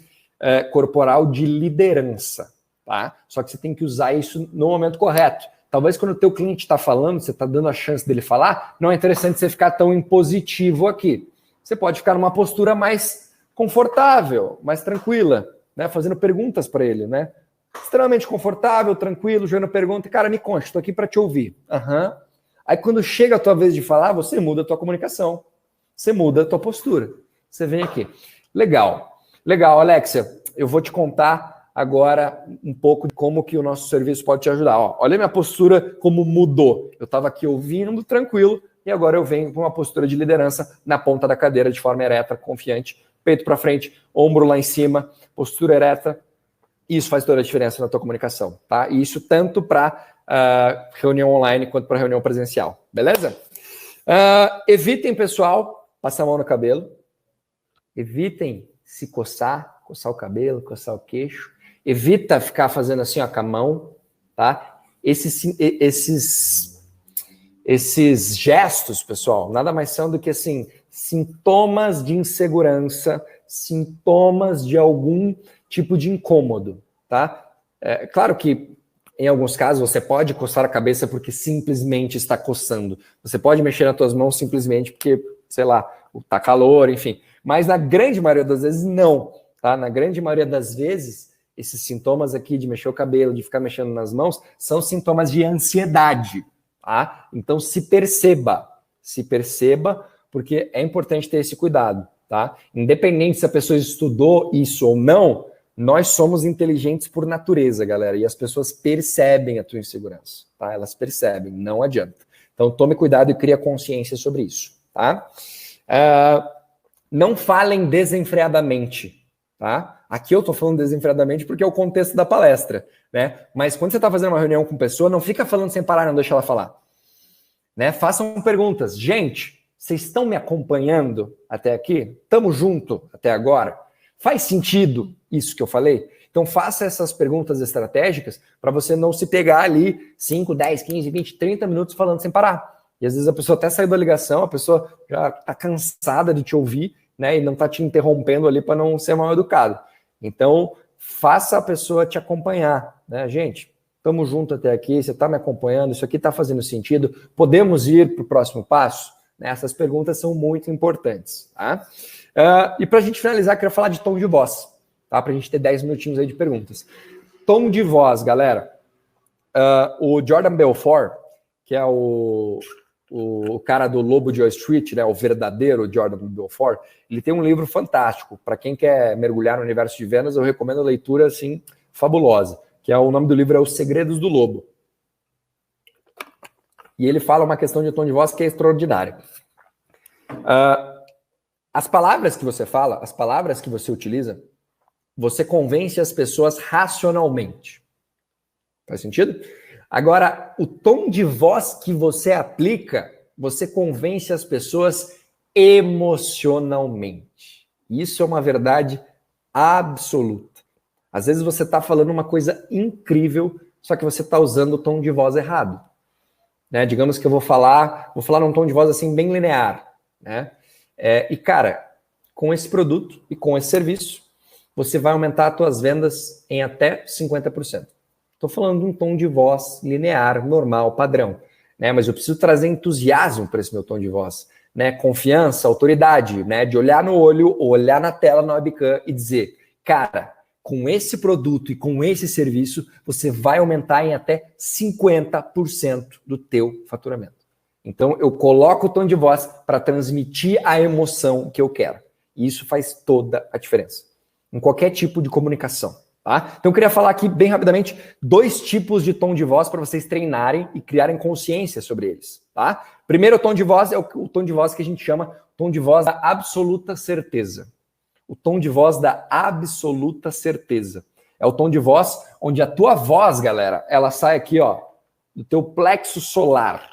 corporal de liderança, tá? Só que você tem que usar isso no momento correto. Talvez quando o teu cliente está falando, você está dando a chance dele falar, não é interessante você ficar tão impositivo aqui. Você pode ficar numa postura mais confortável, mais tranquila, né? Fazendo perguntas para ele, né? Extremamente confortável, tranquilo, jogando pergunta. Cara, me conte, estou aqui para te ouvir. Aí quando chega a tua vez de falar, você muda a tua comunicação. Você muda a tua postura. Você vem aqui. Legal. Legal, Alexia. Eu vou te contar agora um pouco de como que o nosso serviço pode te ajudar. Ó, olha minha postura como mudou. Eu estava aqui ouvindo, tranquilo, e agora eu venho com uma postura de liderança na ponta da cadeira, de forma ereta, confiante, peito para frente, ombro lá em cima, postura ereta. Isso faz toda a diferença na tua comunicação, tá? E isso tanto para reunião online quanto para reunião presencial, beleza? Evitem, pessoal, passar a mão no cabelo. Evitem se coçar o cabelo, coçar o queixo. Evita ficar fazendo assim, ó, com a mão, tá? Esses gestos, pessoal, nada mais são do que, assim, sintomas de insegurança, sintomas de algum tipo de incômodo, tá? Claro que, em alguns casos, você pode coçar a cabeça porque simplesmente está coçando. Você pode mexer nas tuas mãos simplesmente porque, sei lá, tá calor, enfim. Mas na grande maioria das vezes, não, tá? Na grande maioria das vezes, esses sintomas aqui de mexer o cabelo, de ficar mexendo nas mãos, são sintomas de ansiedade, tá? Então se perceba, porque é importante ter esse cuidado, tá? Independente se a pessoa estudou isso ou não, nós somos inteligentes por natureza, galera, e as pessoas percebem a tua insegurança, tá? Elas percebem, não adianta. Então tome cuidado e crie consciência sobre isso, tá? Não falem desenfreadamente, tá? Aqui eu tô falando desenfreadamente porque é o contexto da palestra, né? Mas quando você tá fazendo uma reunião com pessoa, não fica falando sem parar, não deixa ela falar, né? Façam perguntas. Gente, vocês estão me acompanhando até aqui? Tamo junto até agora? Faz sentido isso que eu falei? Então faça essas perguntas estratégicas para você não se pegar ali 5, 10, 15, 20, 30 minutos falando sem parar. E às vezes a pessoa até saiu da ligação, a pessoa já tá cansada de te ouvir, né? E não tá te interrompendo ali para não ser mal educado. Então, faça a pessoa te acompanhar, né? Gente, estamos juntos até aqui, você está me acompanhando, isso aqui está fazendo sentido, podemos ir para o próximo passo? Né? Essas perguntas são muito importantes, tá? E para a gente finalizar, eu quero falar de tom de voz, tá? Para a gente ter 10 minutinhos aí de perguntas. Tom de voz, galera. O Jordan Belfort, que é o cara do Lobo de Wall Street, né, o verdadeiro Jordan Belfort, ele tem um livro fantástico. Para quem quer mergulhar no universo de vendas, eu recomendo a leitura, assim, fabulosa. Que o nome do livro é Os Segredos do Lobo. E ele fala uma questão de tom de voz que é extraordinária. As palavras que você fala, as palavras que você utiliza, você convence as pessoas racionalmente. Faz sentido? Agora, o tom de voz que você aplica, você convence as pessoas emocionalmente. Isso é uma verdade absoluta. Às vezes você está falando uma coisa incrível, só que você está usando o tom de voz errado. Né? Digamos que eu vou falar num tom de voz assim bem linear. Né? E cara, com esse produto e com esse serviço, você vai aumentar as suas vendas em até 50%. Estou falando de um tom de voz linear, normal, padrão. Né? Mas eu preciso trazer entusiasmo para esse meu tom de voz. Né? Confiança, autoridade, né? De olhar no olho, ou olhar na tela, na webcam e dizer, cara, com esse produto e com esse serviço, você vai aumentar em até 50% do teu faturamento. Então, eu coloco o tom de voz para transmitir a emoção que eu quero. E isso faz toda a diferença. Em qualquer tipo de comunicação. Tá? Então, eu queria falar aqui bem rapidamente 2 tipos de tom de voz para vocês treinarem e criarem consciência sobre eles. Tá? Primeiro tom de voz é o tom de voz que a gente chama tom de voz da absoluta certeza. O tom de voz da absoluta certeza. É o tom de voz onde a tua voz, galera, ela sai aqui, ó, do teu plexo solar,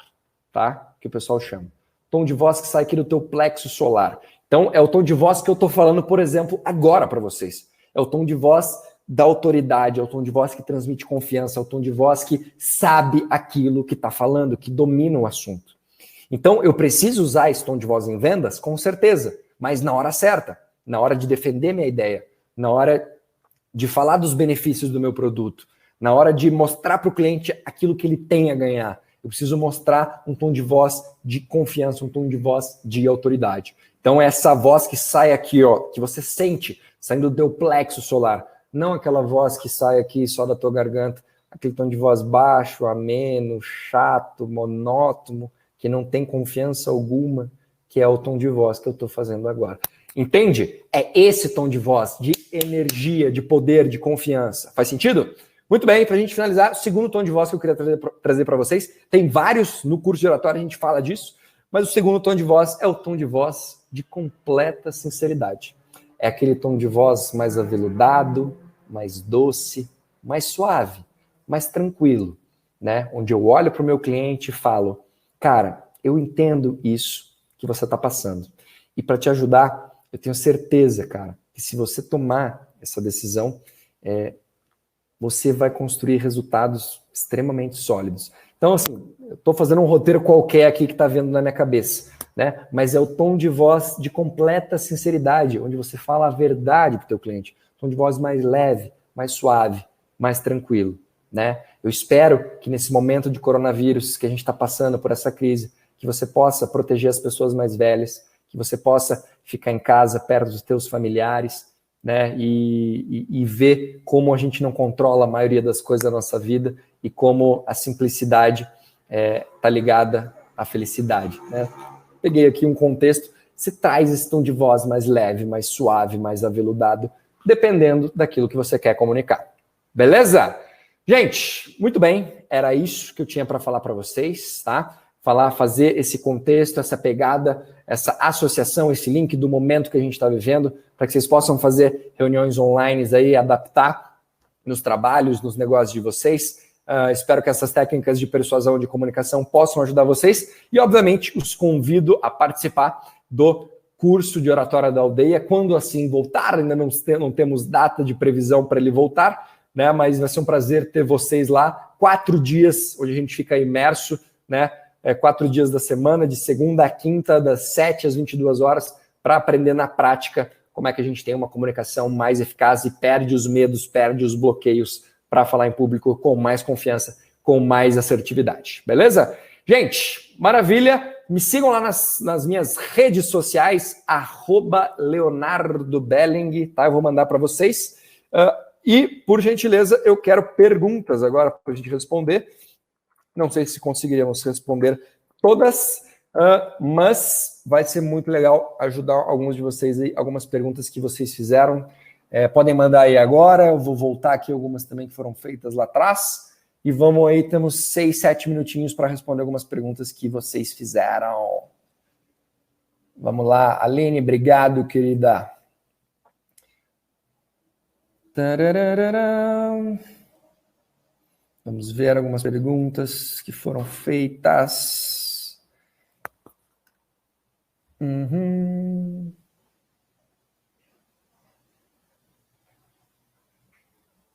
tá? Que o pessoal chama. Tom de voz que sai aqui do teu plexo solar. Então, é o tom de voz que eu tô falando, por exemplo, agora para vocês. É o tom de voz da autoridade, é o tom de voz que transmite confiança, é o tom de voz que sabe aquilo que está falando, que domina o assunto. Então, eu preciso usar esse tom de voz em vendas? Com certeza, mas na hora certa, na hora de defender minha ideia, na hora de falar dos benefícios do meu produto, na hora de mostrar para o cliente aquilo que ele tem a ganhar. Eu preciso mostrar um tom de voz de confiança, um tom de voz de autoridade. Então, essa voz que sai aqui, ó, que você sente saindo do teu plexo solar, não aquela voz que sai aqui só da tua garganta, aquele tom de voz baixo, ameno, chato, monótono, que não tem confiança alguma, que é o tom de voz que eu estou fazendo agora. Entende? É esse tom de voz de energia, de poder, de confiança. Faz sentido? Muito bem, para a gente finalizar, o segundo tom de voz que eu queria trazer para vocês, tem vários no curso de oratória, a gente fala disso, mas o segundo tom de voz é o tom de voz de completa sinceridade. É aquele tom de voz mais aveludado, mais doce, mais suave, mais tranquilo, né? Onde eu olho para o meu cliente e falo, cara, eu entendo isso que você está passando. E para te ajudar, eu tenho certeza, cara, que se você tomar essa decisão, você vai construir resultados extremamente sólidos. Então, assim, eu estou fazendo um roteiro qualquer aqui que está vendo na minha cabeça, né? Mas é o tom de voz de completa sinceridade, onde você fala a verdade para o teu cliente. Tom de voz mais leve, mais suave, mais tranquilo, né? Eu espero que nesse momento de coronavírus, que a gente está passando por essa crise, que você possa proteger as pessoas mais velhas, que você possa ficar em casa, perto dos teus familiares, né? E ver como a gente não controla a maioria das coisas da nossa vida e como a simplicidade está ligada à felicidade, né? Peguei aqui um contexto, você traz esse tom de voz mais leve, mais suave, mais aveludado, dependendo daquilo que você quer comunicar. Beleza? Gente, muito bem, era isso que eu tinha para falar para vocês, tá? Fazer esse contexto, essa pegada, essa associação, esse link do momento que a gente está vivendo, para que vocês possam fazer reuniões online aí, adaptar nos trabalhos, nos negócios de vocês. Espero que essas técnicas de persuasão e de comunicação possam ajudar vocês e, obviamente, os convido a participar do curso de oratória da aldeia, quando assim voltar. Ainda não temos data de previsão para ele voltar, né? Mas vai ser um prazer ter vocês lá. 4 dias, onde a gente fica imerso, né? 4 dias da semana, de segunda a quinta, das 7 às 22 horas, para aprender na prática como é que a gente tem uma comunicação mais eficaz e perde os medos, perde os bloqueios para falar em público com mais confiança, com mais assertividade. Beleza? Gente, maravilha! Me sigam lá nas minhas redes sociais, @LeonardoBelling, tá? Eu vou mandar para vocês. E, por gentileza, eu quero perguntas agora para a gente responder. Não sei se conseguiríamos responder todas, mas vai ser muito legal ajudar alguns de vocês aí, algumas perguntas que vocês fizeram. Podem mandar aí agora, eu vou voltar aqui algumas também que foram feitas lá atrás. E vamos aí, temos 6, 7 minutinhos para responder algumas perguntas que vocês fizeram. Vamos lá, Aline, obrigado, querida. Tararararam. Vamos ver algumas perguntas que foram feitas.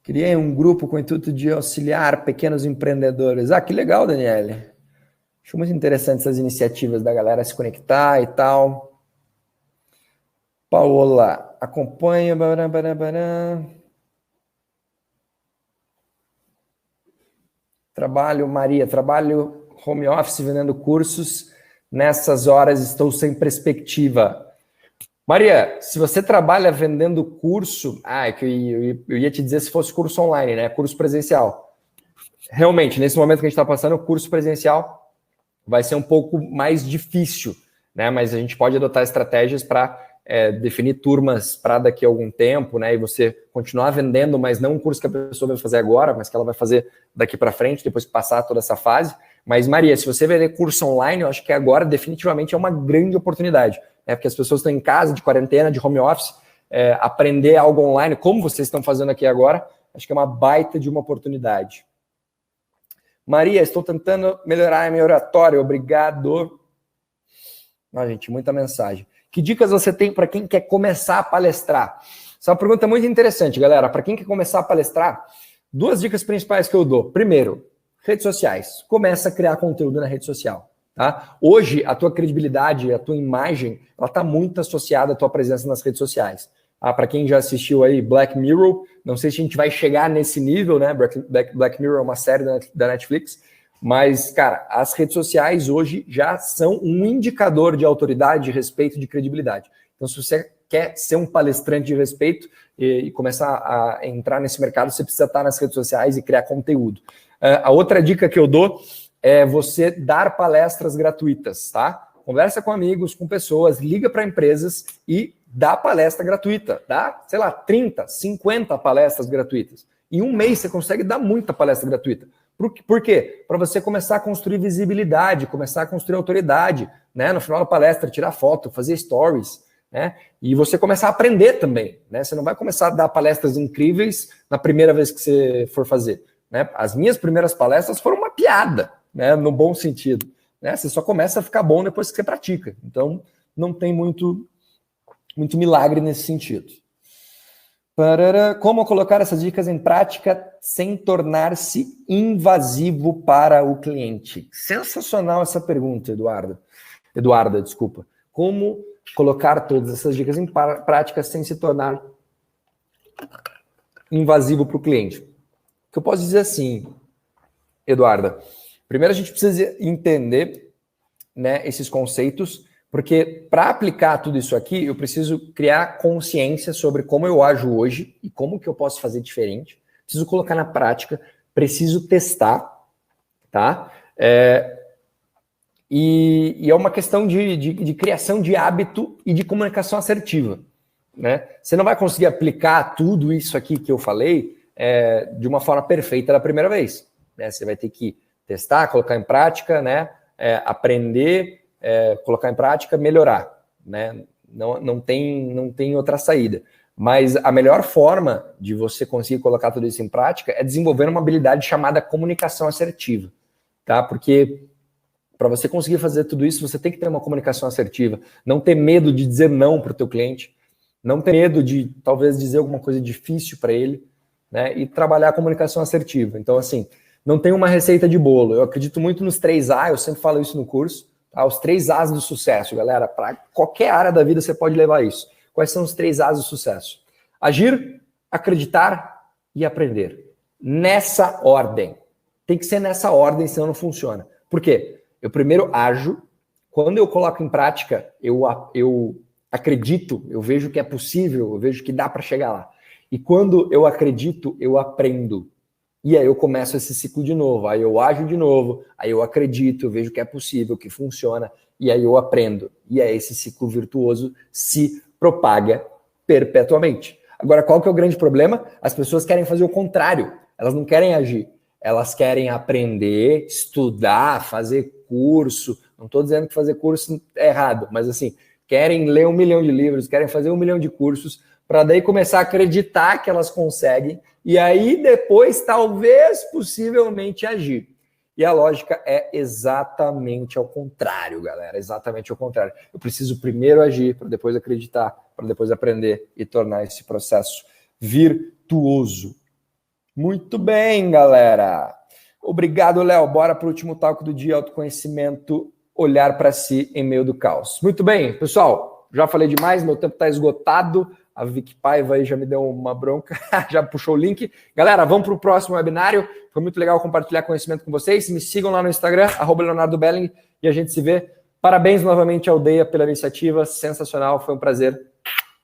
Criei um grupo com o intuito de auxiliar pequenos empreendedores. Que legal, Daniele. Acho muito interessante essas iniciativas da galera se conectar e tal. Paola, acompanha. Trabalho home office vendendo cursos. Nessas horas estou sem perspectiva. Maria, se você trabalha vendendo curso, eu ia te dizer se fosse curso online, né? Curso presencial. Realmente, nesse momento que a gente está passando, o curso presencial vai ser um pouco mais difícil, né? Mas a gente pode adotar estratégias para definir turmas para daqui a algum tempo, né? E você continuar vendendo, mas não um curso que a pessoa vai fazer agora, mas que ela vai fazer daqui para frente, depois que passar toda essa fase. Mas, Maria, se você vender curso online, eu acho que agora definitivamente é uma grande oportunidade, né? Porque as pessoas estão em casa, de quarentena, de home office, aprender algo online, como vocês estão fazendo aqui agora, acho que é uma baita de uma oportunidade. Maria, estou tentando melhorar a minha oratória, obrigado. Gente, muita mensagem. Que dicas você tem para quem quer começar a palestrar? Essa é uma pergunta muito interessante, galera. Para quem quer começar a palestrar, 2 dicas principais que eu dou. Primeiro, redes sociais. Começa a criar conteúdo na rede social. Tá? Hoje, a tua credibilidade, a tua imagem, ela está muito associada à tua presença nas redes sociais. Para quem já assistiu aí Black Mirror, não sei se a gente vai chegar nesse nível, né? Black Mirror é uma série da Netflix, mas, cara, as redes sociais hoje já são um indicador de autoridade, de respeito, de credibilidade. Então, se você quer ser um palestrante de respeito e começar a entrar nesse mercado, você precisa estar nas redes sociais e criar conteúdo. A outra dica que eu dou é você dar palestras gratuitas, tá? Conversa com amigos, com pessoas, liga para empresas e dá palestra gratuita. Dá, sei lá, 30, 50 palestras gratuitas. Em um mês você consegue dar muita palestra gratuita. Por quê? Para você começar a construir visibilidade, começar a construir autoridade, né? No final da palestra, tirar foto, fazer stories, né? E você começar a aprender também, né? Você não vai começar a dar palestras incríveis na primeira vez que você for fazer, né? As minhas primeiras palestras foram uma piada, né? No bom sentido, né? Você só começa a ficar bom depois que você pratica. Então, não tem muito milagre nesse sentido. Como colocar essas dicas em prática sem tornar-se invasivo para o cliente? Sensacional essa pergunta, Eduarda, desculpa. Como colocar todas essas dicas em prática sem se tornar invasivo para o cliente? O que eu posso dizer assim, Eduarda, primeiro a gente precisa entender, né, esses conceitos, porque para aplicar tudo isso aqui, eu preciso criar consciência sobre como eu ajo hoje e como que eu posso fazer diferente. Preciso colocar na prática, preciso testar, tá? E é uma questão de criação de hábito e de comunicação assertiva, né? Você não vai conseguir aplicar tudo isso aqui que eu falei de uma forma perfeita da primeira vez, né? Você vai ter que testar, colocar em prática, né? Aprender, colocar em prática, melhorar, né? Não tem outra saída. Mas a melhor forma de você conseguir colocar tudo isso em prática é desenvolver uma habilidade chamada comunicação assertiva, tá? Porque para você conseguir fazer tudo isso, você tem que ter uma comunicação assertiva, não ter medo de dizer não para o teu cliente, não ter medo de talvez dizer alguma coisa difícil para ele, né? E trabalhar a comunicação assertiva. Então, assim, não tem uma receita de bolo. Eu acredito muito nos 3A, eu sempre falo isso no curso. Tá? Os 3 As do sucesso, galera. Para qualquer área da vida você pode levar isso. Quais são os 3 As do sucesso? Agir, acreditar e aprender. Nessa ordem. Tem que ser nessa ordem, senão não funciona. Por quê? Eu primeiro ajo. Quando eu coloco em prática, eu acredito, eu vejo que é possível, eu vejo que dá para chegar lá. E quando eu acredito, eu aprendo. E aí eu começo esse ciclo de novo, aí eu ajo de novo, aí eu acredito, eu vejo que é possível, que funciona, e aí eu aprendo. E aí esse ciclo virtuoso se propaga perpetuamente. Agora, qual que é o grande problema? As pessoas querem fazer o contrário, elas não querem agir, elas querem aprender, estudar, fazer curso. Não estou dizendo que fazer curso é errado, mas assim, querem ler 1 milhão de livros, querem fazer 1 milhão de cursos, para daí começar a acreditar que elas conseguem, e aí depois, talvez, possivelmente, agir. E a lógica é exatamente ao contrário, galera, exatamente ao contrário. Eu preciso primeiro agir, para depois acreditar, para depois aprender e tornar esse processo virtuoso. Muito bem, galera. Obrigado, Léo. Bora para o último talk do dia, autoconhecimento, olhar para si em meio do caos. Muito bem, pessoal, já falei demais, meu tempo está esgotado. A Vicky Paiva aí já me deu uma bronca, já puxou o link. Galera, vamos para o próximo webinário. Foi muito legal compartilhar conhecimento com vocês. Me sigam lá no Instagram, @LeonardoBelling, e a gente se vê. Parabéns novamente à Aldeia pela iniciativa, sensacional, foi um prazer.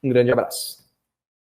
Um grande abraço.